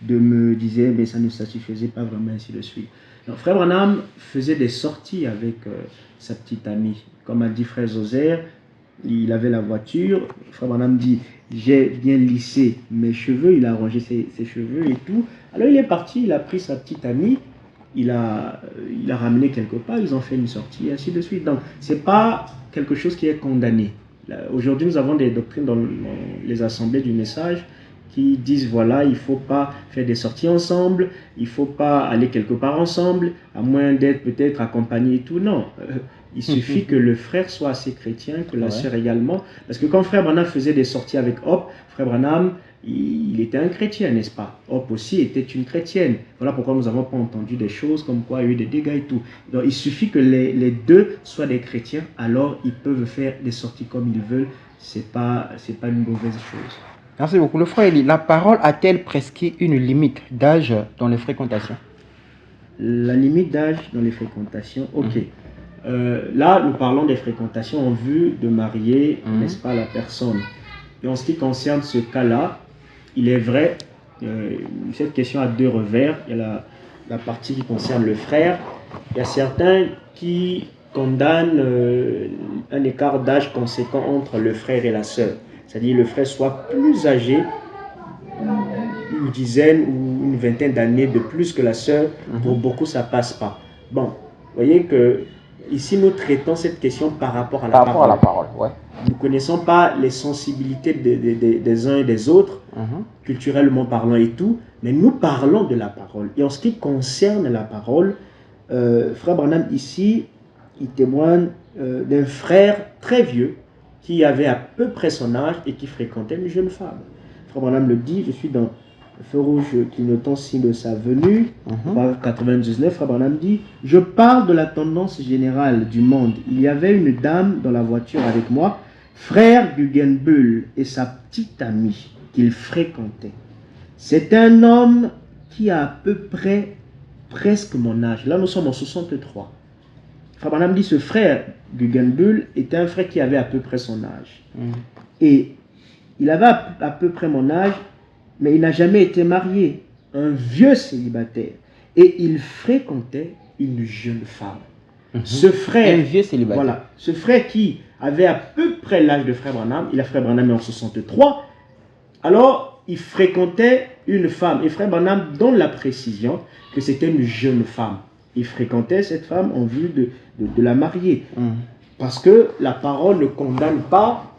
De me disait, mais ça ne satisfaisait pas vraiment, ainsi de suite. Donc, Frère Branham faisait des sorties avec sa petite amie. Comme a dit Frère Zoser, il avait la voiture. Frère Branham dit, j'ai bien lissé mes cheveux, il a arrangé ses cheveux et tout. Alors il est parti, il a pris sa petite amie, il a ramené quelque part, ils ont fait une sortie, ainsi de suite. Donc, ce n'est pas quelque chose qui est condamné. Aujourd'hui, nous avons des doctrines dans les assemblées du message qui disent, voilà, il ne faut pas faire des sorties ensemble, il ne faut pas aller quelque part ensemble, à moins d'être peut-être accompagné et tout. Non, il suffit que le frère soit assez chrétien, que la sœur également. Parce que quand Frère Branham faisait des sorties avec Hop, Frère Branham, il était un chrétien, n'est-ce pas? Hop aussi était une chrétienne. Voilà pourquoi nous n'avons pas entendu des choses comme quoi il y a eu des dégâts et tout. Donc il suffit que les deux soient des chrétiens, alors ils peuvent faire des sorties comme ils veulent. C'est pas une mauvaise chose. Merci beaucoup. Le frère Eli, la parole a-t-elle prescrit une limite d'âge dans les fréquentations? La limite d'âge dans les fréquentations, ok. Là, nous parlons des fréquentations en vue de marier, n'est-ce pas, la personne. Et en ce qui concerne ce cas-là, il est vrai, cette question a deux revers. Il y a la partie qui concerne le frère. Il y a certains qui condamnent un écart d'âge conséquent entre le frère et la sœur. C'est-à-dire le frère soit plus âgé, une dizaine ou une vingtaine d'années de plus que la sœur. Pour beaucoup, ça ne passe pas. Bon, vous voyez que ici, nous traitons cette question par rapport à la parole. Par rapport à la parole, ouais. Nous ne connaissons pas les sensibilités des uns et des autres, culturellement parlant et tout, mais nous parlons de la parole. Et en ce qui concerne la parole, Frère Branham ici, il témoigne d'un frère très vieux qui avait à peu près son âge et qui fréquentait une jeune femme. Frère Branham le dit, je suis dans le feu rouge clignotant signe de sa venue, 99, Frère Branham dit, je parle de la tendance générale du monde. Il y avait une dame dans la voiture avec moi, frère Guggenbull et sa petite amie qu'il fréquentait. C'est un homme qui a à peu près presque mon âge. Là, nous sommes en 63. Frère Branham dit, ce frère Guggenbull était un frère qui avait à peu près son âge. Et il avait à peu près mon âge, mais il n'a jamais été marié. Un vieux célibataire. et il fréquentait une jeune femme. Ce frère, un vieux célibataire. voilà, ce frère qui avait à peu près l'âge de frère Branham, il a frère Branham est en 63, alors il fréquentait une femme, et frère Branham donne la précision que c'était une jeune femme. Il fréquentait cette femme en vue de la marier. Parce que la parole ne condamne pas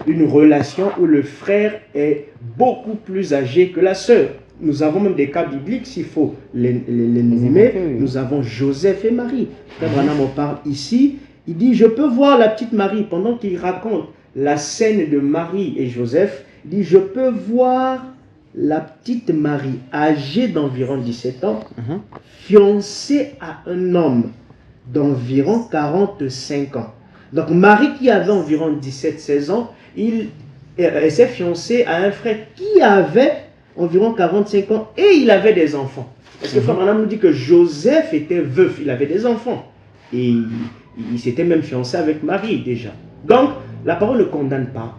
une relation où le frère est beaucoup plus âgé que la sœur. Nous avons même des cas bibliques, s'il faut les nommer. Nous avons Joseph et Marie. Frère Branham en parle ici. Il dit, je peux voir la petite Marie, pendant qu'il raconte la scène de Marie et Joseph, il dit, je peux voir la petite Marie, âgée d'environ 17 ans, fiancée à un homme d'environ 45 ans. Donc Marie qui avait environ 17-16 ans, elle s'est fiancée à un frère qui avait environ 45 ans et il avait des enfants. Parce que Frère Branham nous dit que Joseph était veuf, il avait des enfants. Et il s'était même fiancé avec Marie déjà. Donc la parole ne condamne pas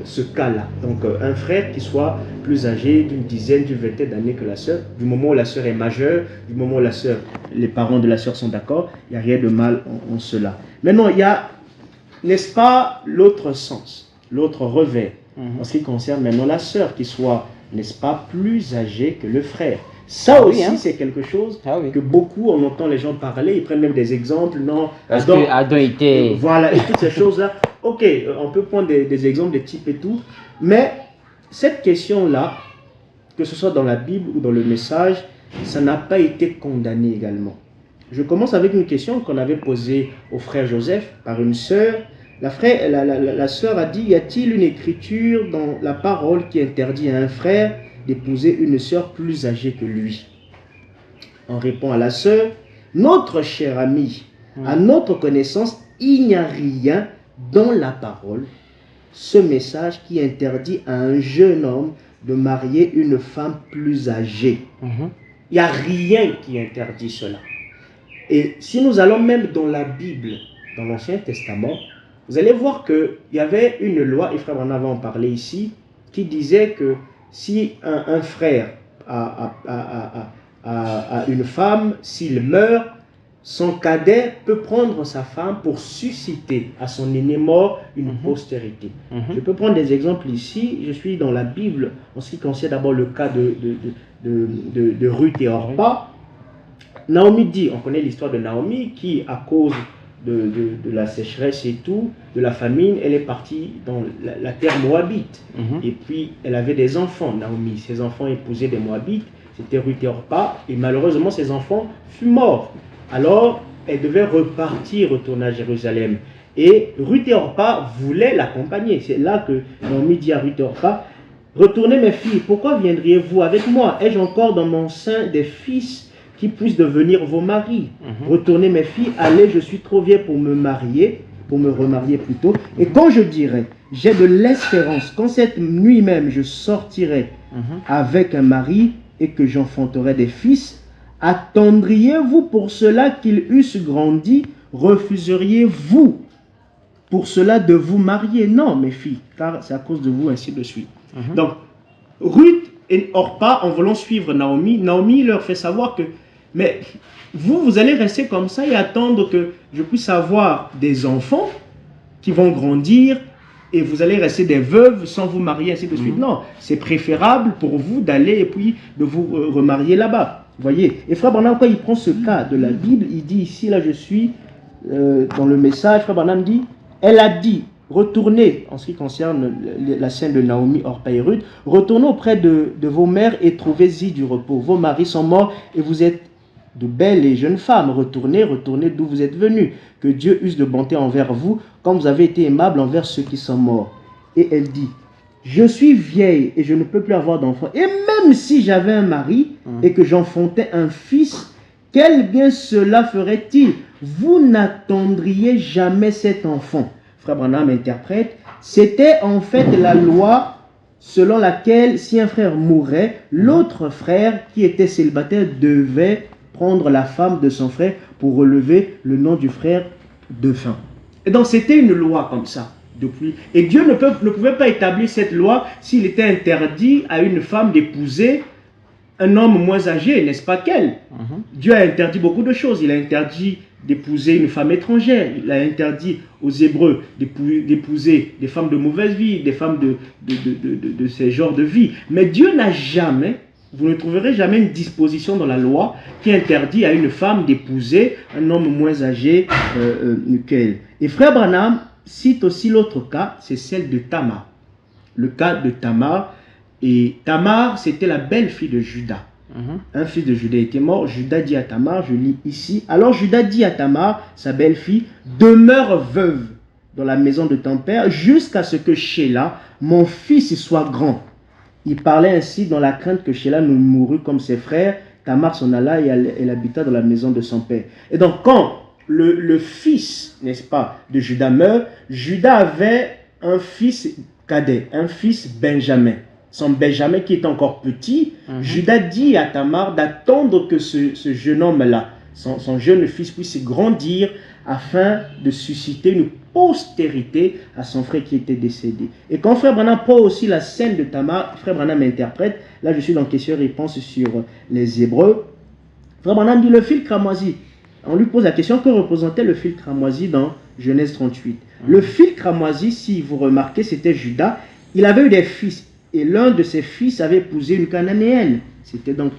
ce cas-là. Donc un frère qui soit plus âgé d'une dizaine, d'une vingtaine d'années que la sœur, du moment où la sœur est majeure, du moment où la sœur, les parents de la sœur sont d'accord, il n'y a rien de mal en cela. Maintenant, il y a, n'est-ce pas, l'autre sens, l'autre revers, en ce qui concerne maintenant la sœur qui soit, n'est-ce pas, plus âgée que le frère. Ça aussi, c'est quelque chose que beaucoup, on entend les gens parler, ils prennent même des exemples, non, parce que Adam était... Voilà, et toutes ces choses-là. Ok, on peut prendre des exemples, des types et tout, mais cette question-là, que ce soit dans la Bible ou dans le message, ça n'a pas été condamné également. Je commence avec une question qu'on avait posée au frère Joseph par une sœur. La sœur a dit, y a-t-il une écriture dans la parole qui interdit à un frère d'épouser une sœur plus âgée que lui? On répond à la sœur, notre cher ami, à notre connaissance, il n'y a rien dans la parole, ce message qui interdit à un jeune homme de marier une femme plus âgée. Il n'y a rien qui interdit cela. Et si nous allons même dans la Bible, dans l'Ancien Testament, vous allez voir qu'il y avait une loi, et frère en avait en parlé ici, qui disait que si un frère a une femme, s'il meurt, son cadet peut prendre sa femme pour susciter à son aîné mort une postérité. Je peux prendre des exemples ici. Je suis dans la Bible en ce qui concerne d'abord le cas de Ruth et Orpa. Naomi dit, on connaît l'histoire de Naomi qui, à cause de la sécheresse et tout, de la famine, elle est partie dans la terre moabite. Et puis, elle avait des enfants, Naomi. Ses enfants épousaient des moabites. C'était Ruth et Orpa. Et malheureusement, ses enfants furent morts. Alors, elle devait repartir, retourner à Jérusalem. Et Ruth et Orpa voulaient l'accompagner. C'est là que Naomi dit à Ruth et Orpa, retournez mes filles, pourquoi viendriez-vous avec moi? Ai-je encore dans mon sein des fils qui puissent devenir vos maris? Retournez mes filles, allez, je suis trop vieille pour me marier, pour me remarier plutôt. Et quand je dirai, j'ai de l'espérance, quand cette nuit même je sortirai avec un mari et que j'enfanterai des fils, attendriez-vous pour cela qu'ils eussent grandi? Refuseriez-vous pour cela de vous marier? Non, mes filles, car c'est à cause de vous, ainsi de suite. Donc, Ruth et Orpa, en voulant suivre Naomi, Naomi leur fait savoir que, mais vous allez rester comme ça et attendre que je puisse avoir des enfants qui vont grandir et vous allez rester des veuves sans vous marier, ainsi de suite. Non, c'est préférable pour vous d'aller et puis de vous remarier là-bas. Vous voyez, et Frère Branham, quand il prend ce cas de la Bible, il dit ici, là je suis dans le message, Frère Branham dit, elle a dit, retournez, en ce qui concerne la scène de Naomi, Orpa et Ruth, retournez auprès de vos mères et trouvez-y du repos. Vos maris sont morts et vous êtes de belles et jeunes femmes. Retournez d'où vous êtes venus. Que Dieu use de bonté envers vous, comme vous avez été aimable envers ceux qui sont morts. Et elle dit, je suis vieille et je ne peux plus avoir d'enfant. Et même si j'avais un mari et que j'enfantais un fils, quel bien cela ferait-il? Vous n'attendriez jamais cet enfant. Frère Branham interprète, c'était en fait la loi selon laquelle si un frère mourait, l'autre frère qui était célibataire devait prendre la femme de son frère pour relever le nom du frère défunt. Et donc c'était une loi comme ça. Depuis. Et Dieu ne pouvait pas établir cette loi s'il était interdit à une femme d'épouser un homme moins âgé, n'est-ce pas qu'elle? Dieu a interdit beaucoup de choses. Il a interdit d'épouser une femme étrangère. Il a interdit aux Hébreux d'épouser des femmes de mauvaise vie, des femmes de ces genres de vie. Mais Dieu n'a jamais, vous ne trouverez jamais une disposition dans la loi qui interdit à une femme d'épouser un homme moins âgé qu'elle. Et Frère Branham cite aussi l'autre cas, c'est celle de Tamar. Le cas de Tamar. Et Tamar, c'était la belle-fille de Judas. Un fils de Judas était mort. Judas dit à Tamar, je lis ici. Alors Judas dit à Tamar, sa belle-fille, demeure veuve dans la maison de ton père jusqu'à ce que Sheila, mon fils, soit grand. Il parlait ainsi dans la crainte que Sheila ne mourût comme ses frères. Tamar s'en alla et elle habita dans la maison de son père. Et donc quand le fils, n'est-ce pas, de Judas meurt, Judas avait un fils cadet, un fils Benjamin. Son Benjamin qui est encore petit, Judas dit à Tamar d'attendre que ce jeune homme-là, son jeune fils puisse grandir afin de susciter une postérité à son frère qui était décédé. Et quand Frère Branham prend aussi la scène de Tamar, Frère Branham interprète, là je suis dans question-réponse sur les Hébreux, Frère Branham dit le fil cramoisi. On lui pose la question, que représentait le fil cramoisi dans Genèse 38? Le fil cramoisi, si vous remarquez, c'était Judas. Il avait eu des fils. Et l'un de ses fils avait épousé une Cananéenne. C'était donc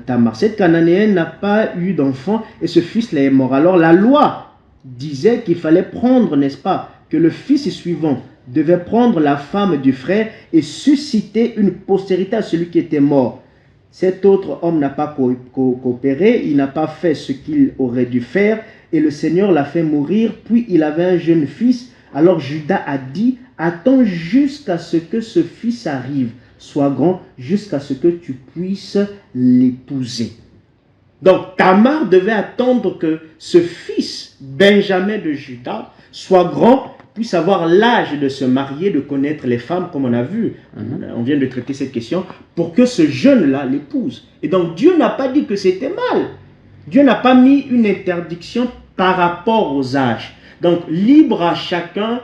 Tamar. Cette Cananéenne n'a pas eu d'enfant et ce fils-là est mort. Alors la loi disait qu'il fallait prendre, n'est-ce pas, que le fils suivant devait prendre la femme du frère et susciter une postérité à celui qui était mort. Cet autre homme n'a pas coopéré, il n'a pas fait ce qu'il aurait dû faire et le Seigneur l'a fait mourir. Puis il avait un jeune fils. Alors Judas a dit, attends jusqu'à ce que ce fils arrive, sois grand, jusqu'à ce que tu puisses l'épouser. Donc Tamar devait attendre que ce fils, Benjamin de Judas, soit grand, puisse avoir l'âge de se marier, de connaître les femmes, comme on a vu. On vient de traiter cette question, pour que ce jeune-là l'épouse. Et donc Dieu n'a pas dit que c'était mal. Dieu n'a pas mis une interdiction par rapport aux âges. Donc, libre à chacun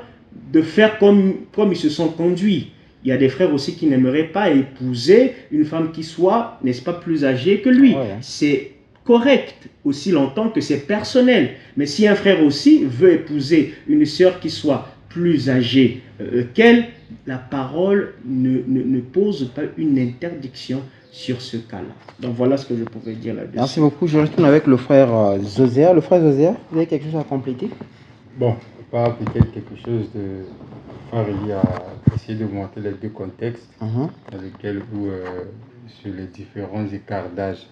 de faire comme ils se sont conduits. Il y a des frères aussi qui n'aimeraient pas épouser une femme qui soit, n'est-ce pas, plus âgée que lui. C'est correct aussi longtemps que c'est personnel. Mais si un frère aussi veut épouser une sœur qui soit plus âgée qu'elle, la parole ne pose pas une interdiction sur ce cas-là. Donc voilà ce que je pouvais dire là-dessus. Merci beaucoup. Je retourne avec le frère Zoser. Le frère Zoser, vous avez quelque chose à compléter? Bon, pas peut-être quelque chose de... Frère Eli a essayé de montrer les deux contextes dans lesquels, sur les différents écarts d'âge.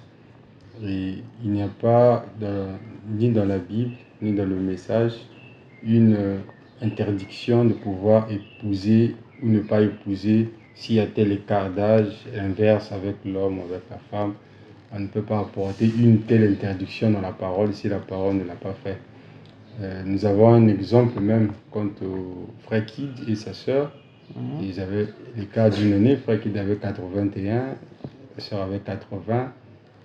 Et il n'y a pas, ni dans la Bible, ni dans le message, une interdiction de pouvoir épouser ou ne pas épouser s'il y a tel écart d'âge, inverse avec l'homme ou avec la femme. On ne peut pas apporter une telle interdiction dans la parole si la parole ne l'a pas fait. Nous avons un exemple même quant au frère Kid et sa sœur. Ils avaient l'écart d'une année, frère Kid avait 81, la sœur avait 80.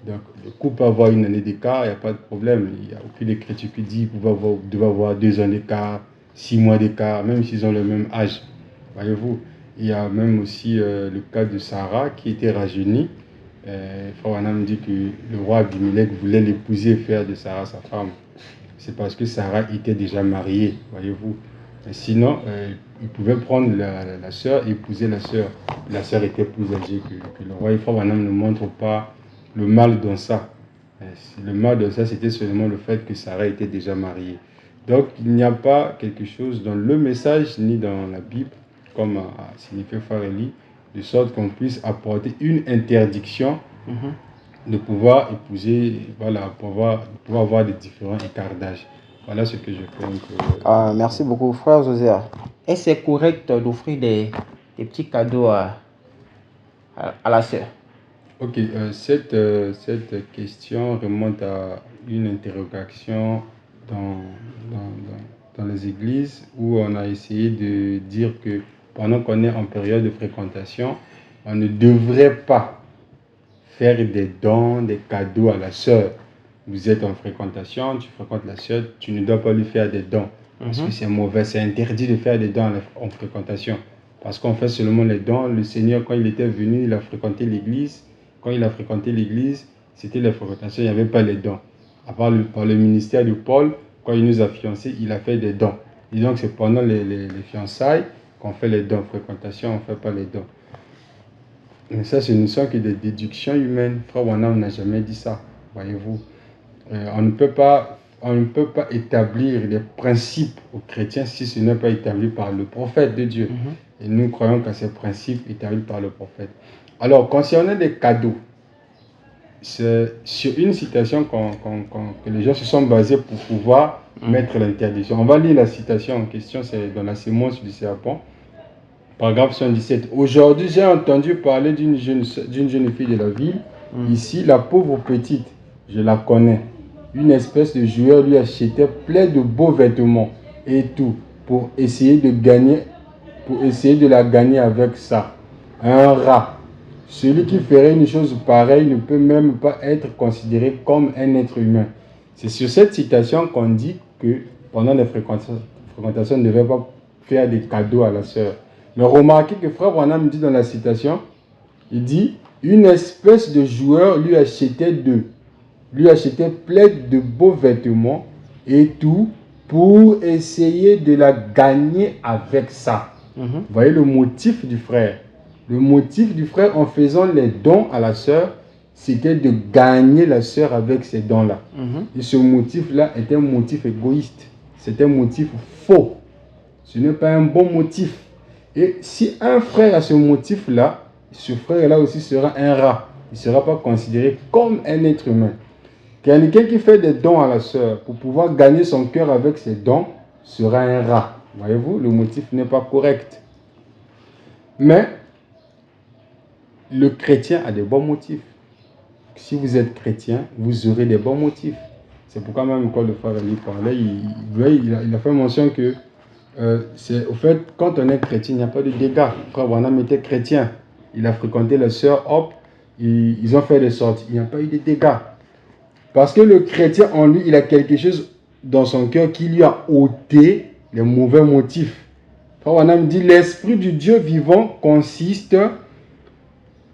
Donc le couple peut avoir une année d'écart, il n'y a pas de problème. Il n'y a aucune écriture qui dit qu'ils devaient avoir 2 ans d'écart, 6 mois d'écart, même s'ils ont le même âge. Voyez-vous, il y a même aussi le cas de Sarah qui était rajeunie. Frère Branham dit que le roi Abimelech voulait l'épouser et faire de Sarah sa femme. C'est parce que Sarah était déjà mariée, voyez-vous. Sinon, il pouvait prendre la sœur et épouser la sœur. La sœur était plus âgée que le roi. Et Frère Branham ne montre pas le mal dans ça. Le mal dans ça, c'était seulement le fait que Sarah était déjà mariée. Donc, il n'y a pas quelque chose dans le message ni dans la Bible, comme a signifié Frère Eli, de sorte qu'on puisse apporter une interdiction de pouvoir épouser, voilà, pour pouvoir avoir des différents écarts d'âge. Voilà ce que je pense. Merci beaucoup, frère Zoser. Est-ce que c'est correct d'offrir des petits cadeaux à la sœur? Ok, cette question remonte à une interrogation dans les églises où on a essayé de dire que pendant qu'on est en période de fréquentation, on ne devrait pas faire des dons, des cadeaux à la sœur. Vous êtes en fréquentation, tu fréquentes la sœur, tu ne dois pas lui faire des dons. Parce que c'est mauvais, c'est interdit de faire des dons en fréquentation. Parce qu'on fait seulement les dons. Le Seigneur, quand il était venu, il a fréquenté l'église. quand il a fréquenté l'église, c'était les fréquentations, il n'y avait pas les dons. À part par le ministère de Paul, quand il nous a fiancés, il a fait des dons. Et donc c'est pendant les fiançailles qu'on fait les dons. Fréquentation, on ne fait pas les dons. Mais ça, ce ne sont que des déductions humaines. Frère Branham n'a jamais dit ça, voyez-vous. On ne peut pas établir des principes aux chrétiens si ce n'est pas établi par le prophète de Dieu. Et nous croyons qu'à ces principes établis par le prophète. Alors, concernant des cadeaux, c'est sur une citation que les gens se sont basés pour pouvoir mettre l'interdiction. On va lire la citation en question, c'est dans la sémence du serpent, paragraphe 77. Aujourd'hui, j'ai entendu parler d'une jeune fille de la ville. Ici, la pauvre petite, je la connais. Une espèce de joueur lui achetait plein de beaux vêtements et tout pour essayer de la gagner avec ça. Un rat. Celui qui ferait une chose pareille ne peut même pas être considéré comme un être humain. C'est sur cette citation qu'on dit que pendant les fréquentations, on ne devait pas faire des cadeaux à la sœur. Mais remarquez que Frère Branham dit dans la citation, il dit, une espèce de joueur lui achetait plein de beaux vêtements et tout pour essayer de la gagner avec ça. Vous voyez le motif du frère. Le motif du frère en faisant les dons à la sœur, c'était de gagner la sœur avec ces dons-là. Et ce motif-là est un motif égoïste. C'est un motif faux. Ce n'est pas un bon motif. Et si un frère a ce motif-là, ce frère-là aussi sera un rat. Il ne sera pas considéré comme un être humain. Quelqu'un qui fait des dons à la sœur pour pouvoir gagner son cœur avec ses dons sera un rat. Voyez-vous, le motif n'est pas correct. Mais le chrétien a des bons motifs. Si vous êtes chrétien, vous aurez des bons motifs. C'est pourquoi même quand le frère lui parlait, il a fait mention que au fait, quand on est chrétien, il n'y a pas de dégâts. Frère Branham était chrétien. Il a fréquenté les sœurs, hop, ils ont fait des sorties. Il n'y a pas eu de dégâts. Parce que le chrétien en lui, il a quelque chose dans son cœur qui lui a ôté les mauvais motifs. Frère Branham dit, l'esprit du Dieu vivant consiste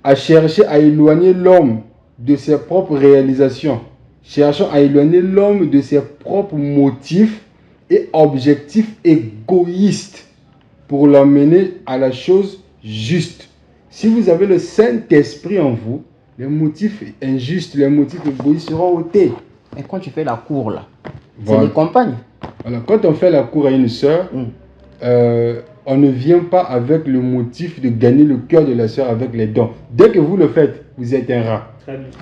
à chercher à éloigner l'homme de ses propres réalisations, cherchant à éloigner l'homme de ses propres motifs et objectifs égoïstes pour l'emmener à la chose juste. Si vous avez le Saint-Esprit en vous, les motifs injustes, les motifs égoïstes seront ôtés. Et quand tu fais la cour là, Voilà. c'est les compagnes. Alors, quand on fait la cour à une sœur, on ne vient pas avec le motif de gagner le cœur de la sœur avec les dons. Dès que vous le faites, vous êtes un rat.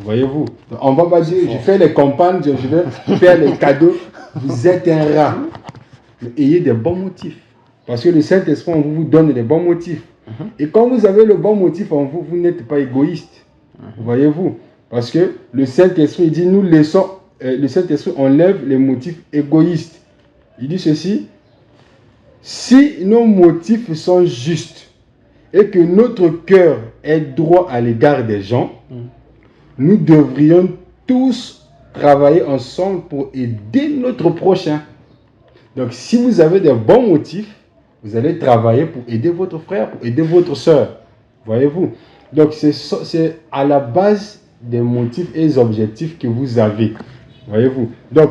Voyez-vous, on va pas dire, je fais les campagnes, je vais faire les cadeaux. Vous êtes un rat. Mais ayez des bons motifs. Parce que le Saint-Esprit en vous donne des bons motifs. Et quand vous avez le bon motif en vous, vous n'êtes pas égoïste. Voyez-vous. Parce que le Saint-Esprit dit, nous laissons, le Saint-Esprit enlève les motifs égoïstes. Il dit ceci, si nos motifs sont justes et que notre cœur est droit à l'égard des gens, nous devrions tous travailler ensemble pour aider notre prochain. Donc, si vous avez des bons motifs, vous allez travailler pour aider votre frère, pour aider votre soeur. Voyez-vous? Donc, c'est à la base des motifs et des objectifs que vous avez. Voyez-vous? Donc,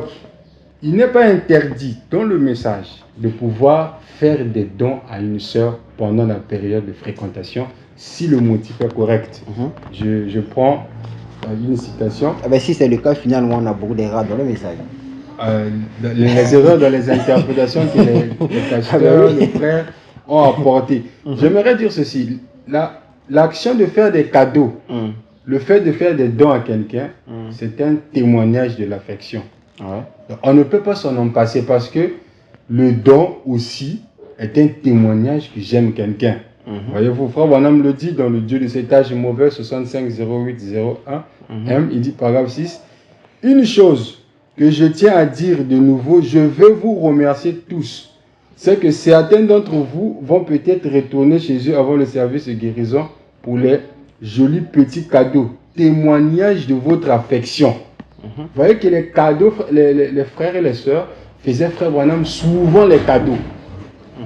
il n'est pas interdit dans le message de pouvoir faire des dons à une sœur pendant la période de fréquentation si le motif est correct. Je prends une citation. Ah ben, si c'est le cas, finalement, on a beaucoup d'erreurs dans le message. Les erreurs dans les interprétations que les pasteurs, les frères ont apportées. J'aimerais dire ceci. L'action de faire des cadeaux, le fait de faire des dons à quelqu'un, c'est un témoignage de l'affection. On ne peut pas s'en en passer parce que le don aussi est un témoignage que j'aime quelqu'un. Voyez-vous, Frère Branham le dit dans le Dieu de cet âge mauvais, 65 08 01 M, il dit paragraphe 6, une chose que je tiens à dire de nouveau, je veux vous remercier tous. C'est que certains d'entre vous vont peut-être retourner chez eux avant le service de guérison pour les jolis petits cadeaux, témoignage de votre affection. Vous voyez que les cadeaux, les frères et les sœurs faisaient Frère Branham souvent les cadeaux.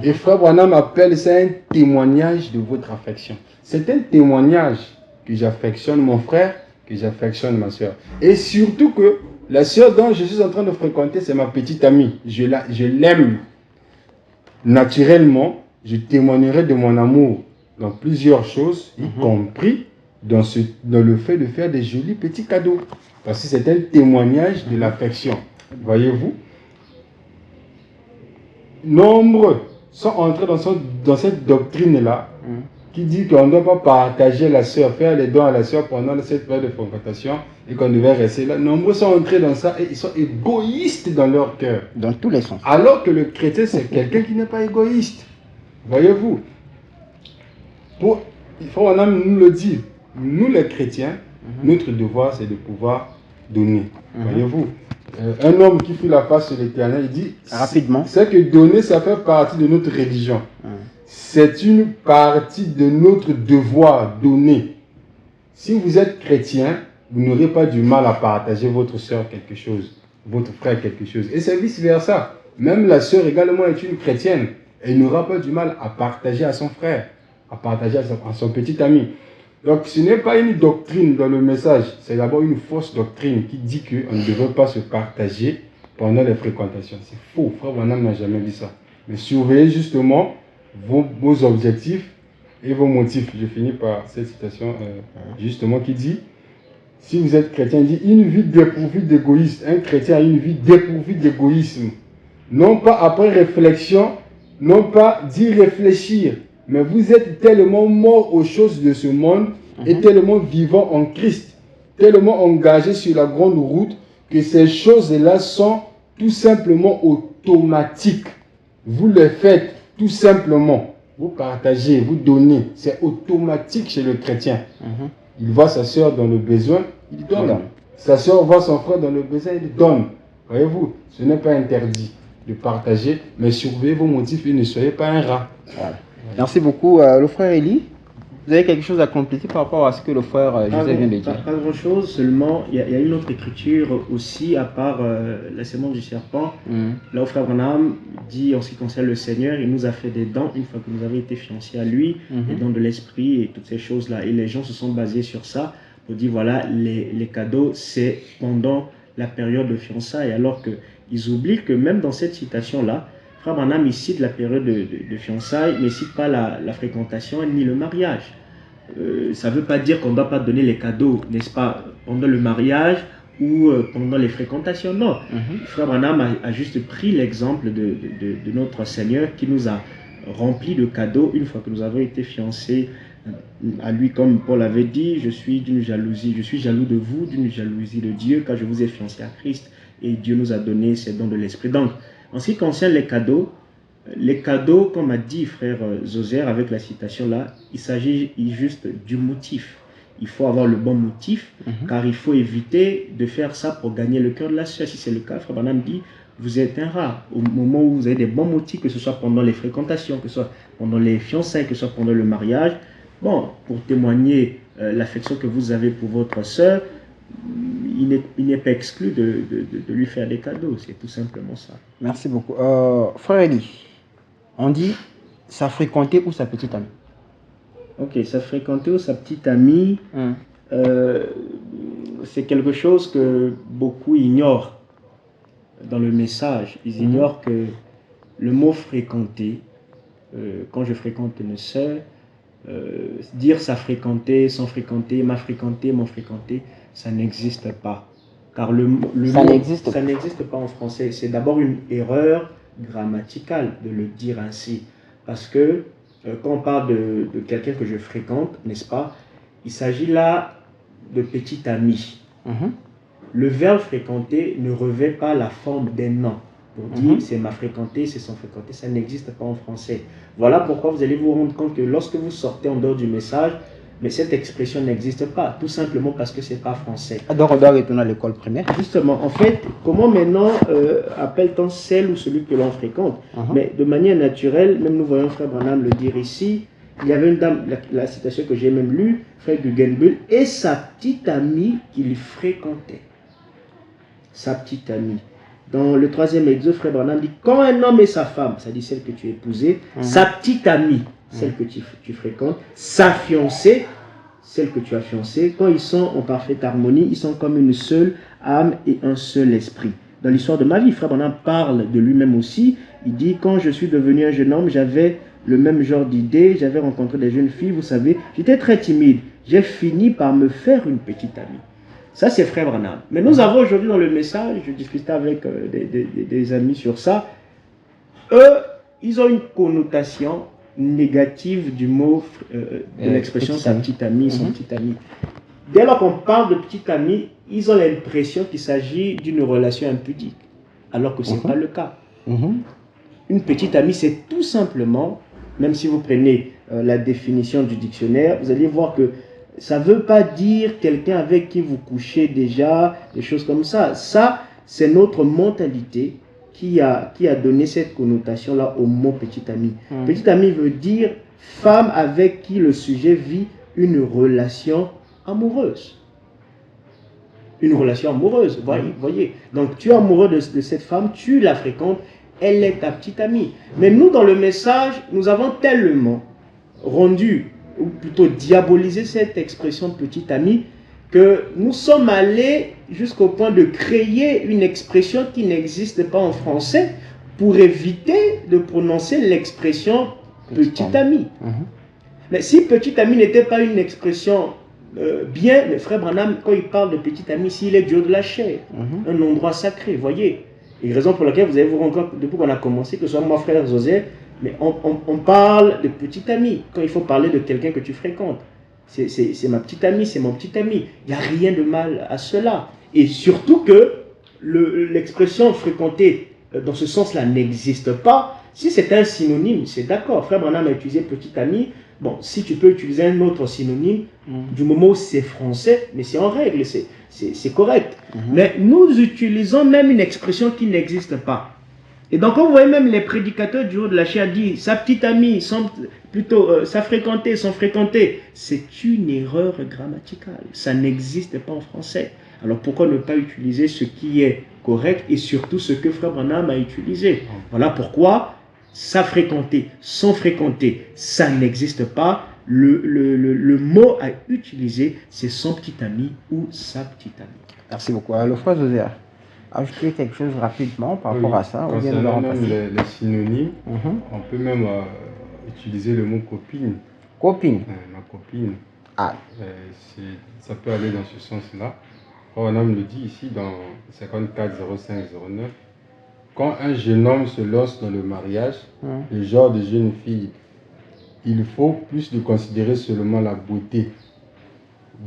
Et Frère Branham appelle ça un témoignage de votre affection. C'est un témoignage que j'affectionne mon frère que j'affectionne ma soeur. Et surtout que la soeur dont je suis en train de fréquenter, c'est ma petite amie. Je l'aime naturellement. Je témoignerai de mon amour dans plusieurs choses, y compris dans le fait de faire des jolis petits cadeaux. Parce que c'est un témoignage de l'affection. Voyez-vous? Nombreux sont entrés dans cette doctrine-là qui dit qu'on ne doit pas partager la sœur, faire les dons à la sœur pendant cette période de fréquentation et qu'on devait rester là. Nombreux sont entrés dans ça et ils sont égoïstes dans leur cœur. Dans tous les sens. Alors que le chrétien, c'est quelqu'un qui n'est pas égoïste. Voyez-vous? Il faut nous le dire. Nous les chrétiens, notre devoir c'est de pouvoir donner. Voyez-vous? Un homme qui fuit la face sur l'Éternel, il dit rapidement, c'est que donner, ça fait partie de notre religion. C'est une partie de notre devoir, donner. Si vous êtes chrétien, vous n'aurez pas du mal à partager votre soeur quelque chose, votre frère quelque chose. Et c'est vice-versa. Même la soeur également est une chrétienne. Elle n'aura pas du mal à partager à son frère, à partager à son petit ami. Donc ce n'est pas une doctrine dans le message, c'est d'abord une fausse doctrine qui dit qu'on ne devrait pas se partager pendant les fréquentations. C'est faux, Frère Branham n'a jamais dit ça. Mais surveillez justement vos objectifs et vos motifs. Je finis par cette citation justement qui dit, si vous êtes chrétien, il dit une vie dépourvue d'égoïsme. Un chrétien a une vie dépourvue d'égoïsme. Non pas après réflexion, non pas d'y réfléchir. Mais vous êtes tellement mort aux choses de ce monde et tellement vivant en Christ, tellement engagé sur la grande route que ces choses-là sont tout simplement automatiques. Vous les faites tout simplement. Vous partagez, vous donnez. C'est automatique chez le chrétien. Il voit sa soeur dans le besoin, il donne. Sa soeur voit son frère dans le besoin, il donne. Voyez-vous, ce n'est pas interdit de partager, mais surveillez vos motifs et ne soyez pas un rat. Voilà. Merci beaucoup. Le frère Élie, vous avez quelque chose à compléter par rapport à ce que le frère Joseph vient de dire? Pas grand-chose, seulement il y a une autre écriture aussi, à part la sémence du serpent. Là où frère Branham dit, en ce qui concerne le Seigneur, il nous a fait des dons une fois que nous avons été fiancés à lui, les dons de l'esprit et toutes ces choses-là. Et les gens se sont basés sur ça pour dire, voilà, les cadeaux, c'est pendant la période de fiançailles, alors qu'ils oublient que même dans cette citation-là, Frère Branham, il cite la période de fiançailles, mais il ne cite pas la fréquentation ni le mariage. Ça ne veut pas dire qu'on ne doit pas donner les cadeaux, n'est-ce pas, pendant le mariage ou pendant les fréquentations. Non. Frère Branham a juste pris l'exemple de notre Seigneur qui nous a remplis de cadeaux une fois que nous avons été fiancés à lui, comme Paul avait dit, je suis d'une jalousie, je suis jaloux de vous, d'une jalousie de Dieu, car je vous ai fiancé à Christ et Dieu nous a donné ces dons de l'esprit. Donc, en ce qui concerne les cadeaux, comme a dit frère Zoser avec la citation là, il s'agit juste du motif. Il faut avoir le bon motif, car il faut éviter de faire ça pour gagner le cœur de la sœur. Si c'est le cas, frère Branham dit, vous êtes un rat. Au moment où vous avez des bons motifs, que ce soit pendant les fréquentations, que ce soit pendant les fiançailles, que ce soit pendant le mariage, bon, pour témoigner l'affection que vous avez pour votre sœur, il n'est pas exclu de lui faire des cadeaux, c'est tout simplement ça. Merci beaucoup. Frère Élie, on dit sa fréquenté ou sa petite amie? Ok, sa fréquenté ou sa petite amie, c'est quelque chose que beaucoup ignorent dans le message. Ils ignorent que le mot fréquenter, quand je fréquente une sœur, dire sa fréquenté, son fréquenté, ma fréquenté, mon fréquenté, ça n'existe pas. Car le mot, ça n'existe pas en français. C'est d'abord une erreur grammaticale de le dire ainsi. Parce que quand on parle de quelqu'un que je fréquente, n'est-ce pas, il s'agit là de petit ami. Le verbe fréquenter ne revêt pas la forme d'un nom. Pour dire c'est ma fréquentée, c'est son fréquenté, ça n'existe pas en français. Voilà pourquoi vous allez vous rendre compte que lorsque vous sortez en dehors du message, mais cette expression n'existe pas, tout simplement parce que c'est pas français. Donc on doit retourner à l'école primaire. Justement, en fait, comment maintenant appelle-t-on celle ou celui que l'on fréquente? Mais de manière naturelle, même nous voyons frère Branham le dire ici, il y avait une dame, la citation que j'ai même lue, frère Guggenbull, et sa petite amie qu'il fréquentait. Sa petite amie. Dans le 3e exode, frère Branham dit, quand un homme et sa femme, c'est-à-dire celle que tu épousais, sa petite amie, celle que tu fréquentes, sa fiancée, celle que tu as fiancée, quand ils sont en parfaite harmonie, ils sont comme une seule âme et un seul esprit. Dans l'histoire de ma vie, Frère Branham parle de lui-même aussi. Il dit, quand je suis devenu un jeune homme, j'avais le même genre d'idées, j'avais rencontré des jeunes filles, vous savez, j'étais très timide. J'ai fini par me faire une petite amie. Ça, c'est Frère Branham. Mais nous avons aujourd'hui dans le message, je discutais avec des amis sur ça, eux, ils ont une connotation négative du mot, de l'expression sa petite amie, son petit ami. Dès lors qu'on parle de petite amie, ils ont l'impression qu'il s'agit d'une relation impudique, alors que ce n'est pas le cas. Une petite amie, c'est tout simplement, même si vous prenez la définition du dictionnaire, vous allez voir que ça ne veut pas dire quelqu'un avec qui vous couchez déjà, des choses comme ça. Ça, c'est notre mentalité qui a donné cette connotation-là au mot petite amie. Petite amie veut dire femme avec qui le sujet vit une relation amoureuse. Une relation amoureuse, voyez. Donc, tu es amoureux de cette femme, tu la fréquentes, elle est ta petite amie. Mais nous, dans le message, nous avons tellement rendu, ou plutôt diabolisé cette expression petite amie, que nous sommes allés jusqu'au point de créer une expression qui n'existe pas en français pour éviter de prononcer l'expression petite amie. Mais si petite amie n'était pas une expression bien, le Frère Branham, quand il parle de petite amie, s'il est Dieu de la chair, un endroit sacré, voyez. Et raison pour laquelle vous allez vous rendre compte, depuis qu'on a commencé, que ce soit moi, Frère José, mais on parle de petite amie, quand il faut parler de quelqu'un que tu fréquentes. C'est ma petite amie, c'est mon petit ami. Il n'y a rien de mal à cela. Et surtout que l'expression fréquenter dans ce sens-là n'existe pas. Si c'est un synonyme, c'est d'accord. Frère Branham a utilisé petit ami. Bon, si tu peux utiliser un autre synonyme, du moment où c'est français, mais c'est en règle, c'est correct. Mais nous utilisons même une expression qui n'existe pas. Et donc, quand vous voyez même les prédicateurs du haut de la chair dire sa petite amie, sa fréquentée, son fréquenté, c'est une erreur grammaticale. Ça n'existe pas en français. Alors, pourquoi ne pas utiliser ce qui est correct et surtout ce que Frère Branham a utilisé? Voilà pourquoi sa fréquentée, son fréquenté, ça n'existe pas. Le mot à utiliser, c'est son petit ami ou sa petite amie. Merci beaucoup. Alors, Frère José, ajouter quelque chose rapidement par rapport à ça. Concernant même les synonymes, on peut même utiliser le mot copine. Copine. Ma copine. Ah. Ça peut aller dans ce sens-là. On le dit ici dans 54-05-09. Quand un jeune homme se lance dans le mariage, le genre de jeune fille, il faut plus de considérer seulement la beauté.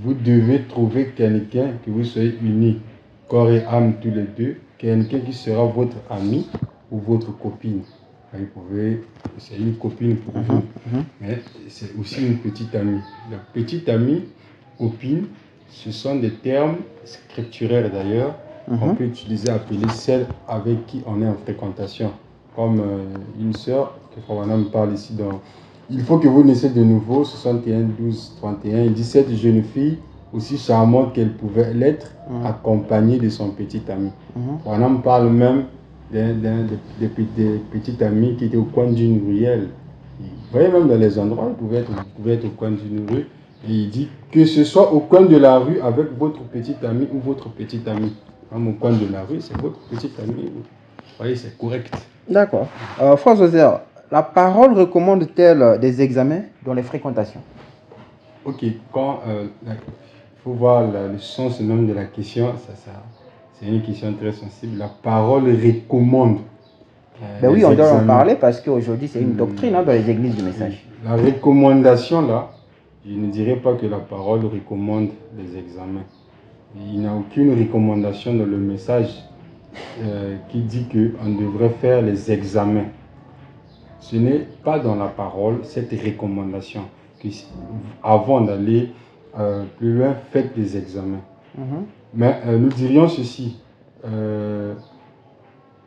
Vous devez trouver quelqu'un que vous soyez unis, corps et âme tous les deux, quelqu'un qui sera votre ami ou votre copine. C'est une copine pour vous, mais c'est aussi une petite amie. La petite amie, copine, ce sont des termes scripturaires d'ailleurs, qu'on peut utiliser, appeler celle avec qui on est en fréquentation. Comme une sœur, que Frère parle ici dans Il faut que vous naissiez de nouveau, 61-12-31. Il dit cette jeune fille, aussi charmante qu'elle pouvait l'être, accompagnée de son petit ami. Frère parle même des petits amis qui étaient au coin d'une ruelle. Vous voyez, même dans les endroits, vous pouvez être au coin d'une rue. Et il dit que ce soit au coin de la rue avec votre petit ami ou votre petite amie. Même au coin de la rue, c'est votre petit ami. Vous voyez, c'est correct. D'accord. Frère José, la parole recommande-t-elle des examens dans les fréquentations? Ok, quand il faut voir le sens même de la question, c'est une question très sensible. La parole recommande. Ben oui, on doit en parler parce qu'aujourd'hui c'est une doctrine dans les églises du message. La recommandation là, je ne dirais pas que la parole recommande les examens. Il n'y a aucune recommandation dans le message qui dit qu'on devrait faire les examens. Ce n'est pas dans la parole cette recommandation que avant d'aller plus loin, faites des examens. Mais nous dirions ceci,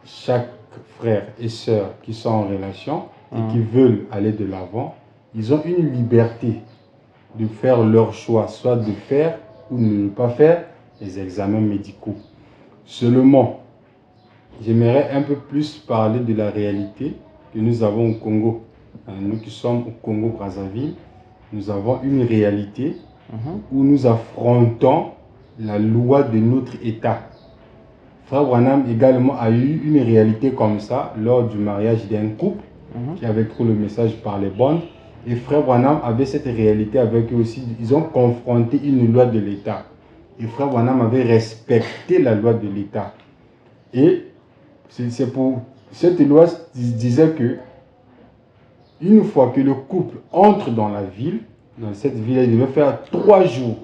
chaque frère et sœur qui sont en relation et qui veulent aller de l'avant, ils ont une liberté de faire leur choix, soit de faire ou de ne pas faire les examens médicaux. Seulement, j'aimerais un peu plus parler de la réalité que nous avons au Congo. Nous qui sommes au Congo-Brazzaville, nous avons une réalité où nous affrontons la loi de notre État. Frère Branham également a eu une réalité comme ça lors du mariage d'un couple qui avait cru le message par les bandes. Et Frère Branham avait cette réalité avec eux aussi. Ils ont confronté une loi de l'État. Et Frère Branham avait respecté la loi de l'État. Et c'est pour cette loi disait que une fois que le couple entre dans la ville, dans cette ville, il devait faire 3 jours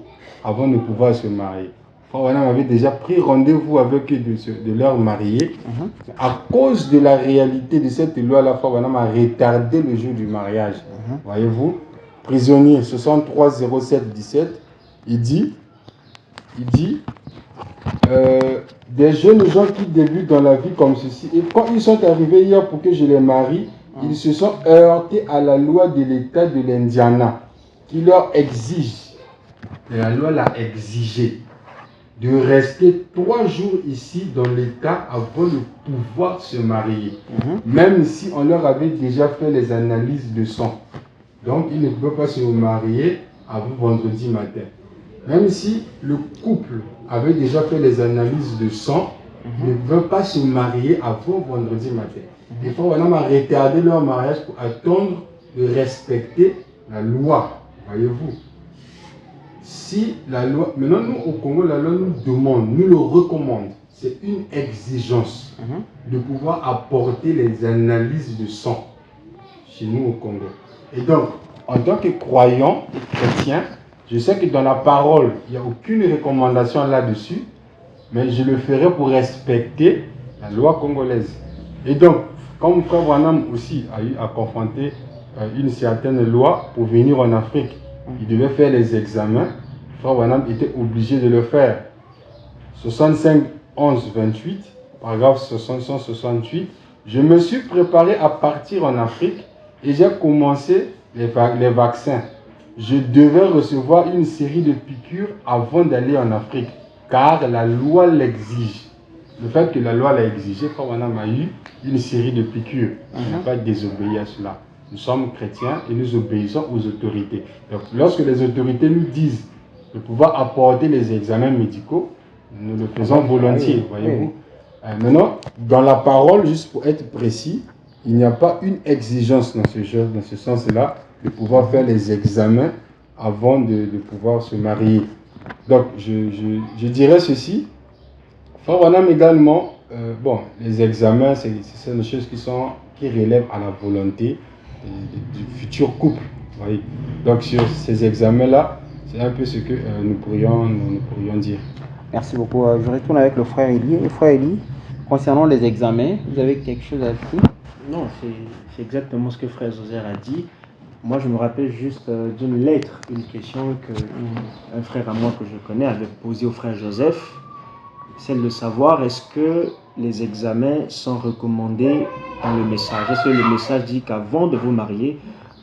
avant de pouvoir se marier. Frère Branham avait déjà pris rendez-vous avec eux de leur marier. À cause de la réalité de cette loi-là, Frère Branham a retardé le jour du mariage. Voyez-vous, prisonnier 63 07 17, il dit des jeunes gens qui débutent dans la vie comme ceci, et quand ils sont arrivés hier pour que je les marie, ils se sont heurtés à la loi de l'État de l'Indiana qui leur exige, et la loi l'a exigé, de rester 3 jours ici dans l'État avant de pouvoir se marier. Même si on leur avait déjà fait les analyses de sang. Donc ils ne pouvaient pas se marier avant vendredi matin. Même si le couple avait déjà fait les analyses de sang, ils ne pouvaient pas se marier avant vendredi matin. Il faut vraiment retarder leur mariage pour attendre de respecter la loi. Voyez-vous. Si la loi, maintenant nous au Congo, la loi nous demande, nous le recommande, c'est une exigence de pouvoir apporter les analyses de sang chez nous au Congo. Et donc, en tant que croyant et chrétien, je sais que dans la parole, il n'y a aucune recommandation là-dessus, mais je le ferai pour respecter la loi congolaise. Et donc, comme Frère Branham aussi a eu à confronter une certaine loi pour venir en Afrique, il devait faire les examens. Frère Branham était obligé de le faire. 65 11 28, paragraphe 168. Je me suis préparé à partir en Afrique et j'ai commencé les vaccins. Je devais recevoir une série de piqûres avant d'aller en Afrique, car la loi l'exige. Le fait que la loi l'a exigé, Frère Branham a eu une série de piqûres. Il n'a pas désobéi à cela. Nous sommes chrétiens et nous obéissons aux autorités. Donc, lorsque les autorités nous disent de pouvoir apporter les examens médicaux, nous le faisons volontiers, voyez-vous. Maintenant, dans la parole, juste pour être précis, il n'y a pas une exigence dans ce sens-là de pouvoir faire les examens avant de pouvoir se marier. Donc, je dirais ceci. Frère Branham également, les examens, c'est des choses qui relèvent à la volonté du futur couple. Voyez. Donc, sur ces examens-là, c'est un peu ce que nous pourrions dire. Merci beaucoup. Je retourne avec le frère Eli. Le frère Eli, concernant les examens, vous avez quelque chose à ajouter? Non, c'est exactement ce que frère Zoser a dit. Moi, je me rappelle juste d'une lettre, une question qu'un frère à moi que je connais avait posée au frère Joseph. Celle de savoir est-ce que les examens sont recommandés dans le message. Est-ce que le message dit qu'avant de vous marier,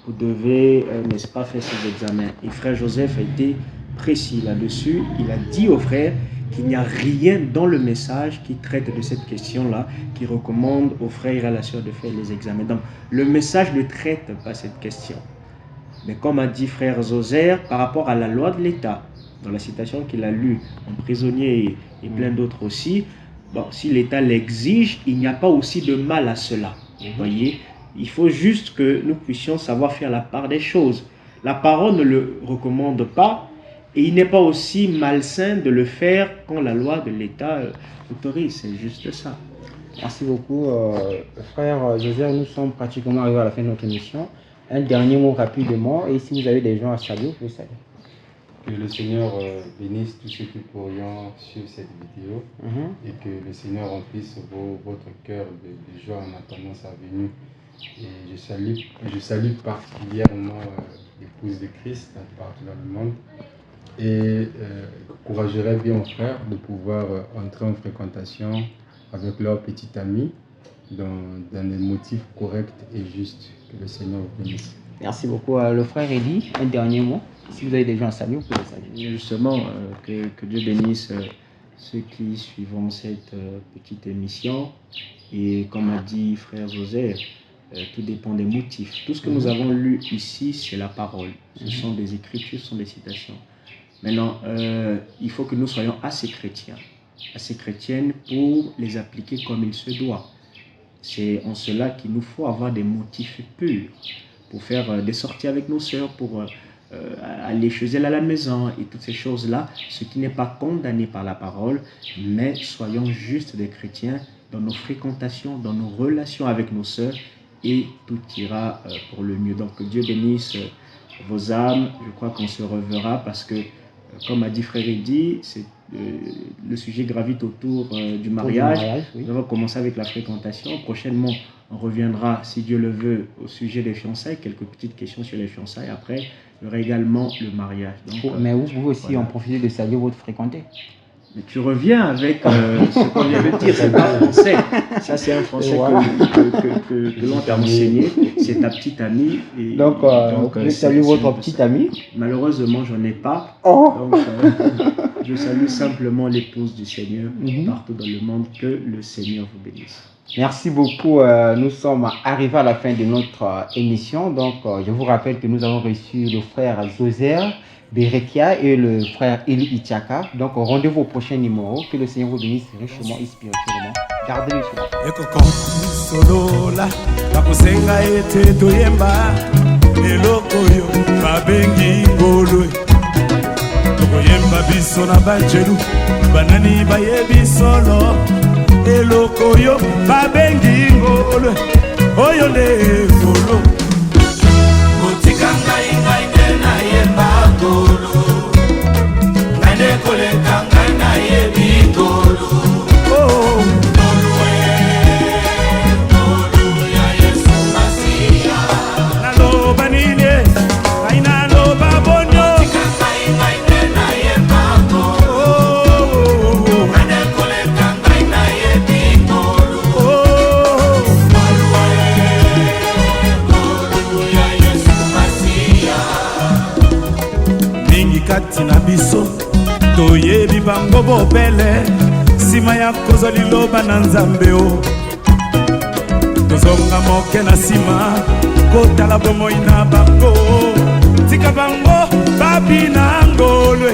vous devez, n'est-ce pas, faire ces examens? Et frère Joseph a été précis là-dessus. Il a dit au frère qu'il n'y a rien dans le message qui traite de cette question-là, qui recommande aux frères et à la sœur de faire les examens. Donc, le message ne traite pas cette question. Mais comme a dit frère Zoser, par rapport à la loi de l'État, dans la citation qu'il a lue, en prisonnier et plein d'autres aussi, bon, si l'État l'exige, il n'y a pas aussi de mal à cela. Vous voyez, il faut juste que nous puissions savoir faire la part des choses. La parole ne le recommande pas, et il n'est pas aussi malsain de le faire quand la loi de l'État autorise. C'est juste ça. Merci beaucoup, frère Joseph. Nous sommes pratiquement arrivés à la fin de notre émission. Un dernier mot rapidement, et si vous avez des gens à saluer, vous pouvez saluer. Que le Seigneur bénisse tous ceux qui pourront suivre cette vidéo et que le Seigneur remplisse votre cœur de joie en attendant sa venue. Et je salue particulièrement l'épouse de Christ partout dans le monde et encouragerais bien aux frères de pouvoir entrer en fréquentation avec leurs petits amis dans des motifs corrects et justes. Que le Seigneur vous bénisse. Merci beaucoup. Le frère Eli, un dernier mot. Si vous avez des gens à saluer, vous pouvez saluer. Justement, que Dieu bénisse ceux qui suivront cette petite émission. Et comme a dit frère Joseph, tout dépend des motifs. Tout ce que nous avons lu ici, c'est la parole. Ce sont des écritures, ce sont des citations. Maintenant, il faut que nous soyons assez chrétiens, assez chrétiennes pour les appliquer comme il se doit. C'est en cela qu'il nous faut avoir des motifs purs pour faire des sorties avec nos sœurs, pour aller chez elles à la maison et toutes ces choses-là, ce qui n'est pas condamné par la parole, mais soyons juste des chrétiens dans nos fréquentations, dans nos relations avec nos sœurs, et tout ira pour le mieux. Donc Dieu bénisse vos âmes. Je crois qu'on se reverra parce que, comme a dit Frère Eddy, le sujet gravite autour du mariage. Oui. Nous allons commencer avec la fréquentation. Prochainement, on reviendra, si Dieu le veut, au sujet des fiançailles. Quelques petites questions sur les fiançailles. Après, il y aura également le mariage. Donc, mais vous pouvez aussi en profiter de saluer votre fréquenté. Mais tu reviens avec ce qu'on vient de dire, c'est pas français. Ça, c'est un français que l'on t'a enseigné. C'est ta petite amie. Et donc vous saluez votre petite amie. Malheureusement, j'en ai pas. Oh. Donc, je salue simplement l'épouse du Seigneur partout dans le monde. Que le Seigneur vous bénisse. Merci beaucoup. Nous sommes arrivés à la fin de notre émission. Donc, je vous rappelle que nous avons reçu le frère Zoser Berekia et le frère Eli Ichaka. Donc, rendez-vous au prochain numéro. Que le Seigneur vous bénisse richement et spirituellement. Gardez-le sur la Elokoyo babengi ngolo oyo le ngolo Motika ngai ngai na yemba ngolo Ngane koleka ngai na yebi ngolo Oh ngolo ya Yesu Masia Naloba nine ai naloba bonyo Motika ngai ngai na yemba ngolo Ngane koleka ngai na yebi kati na biso toyebi bango bobele sima ya kozwa liloba na nzambe o tozonga moke na sima kotala bomoi na bango tika bango babina ngolwe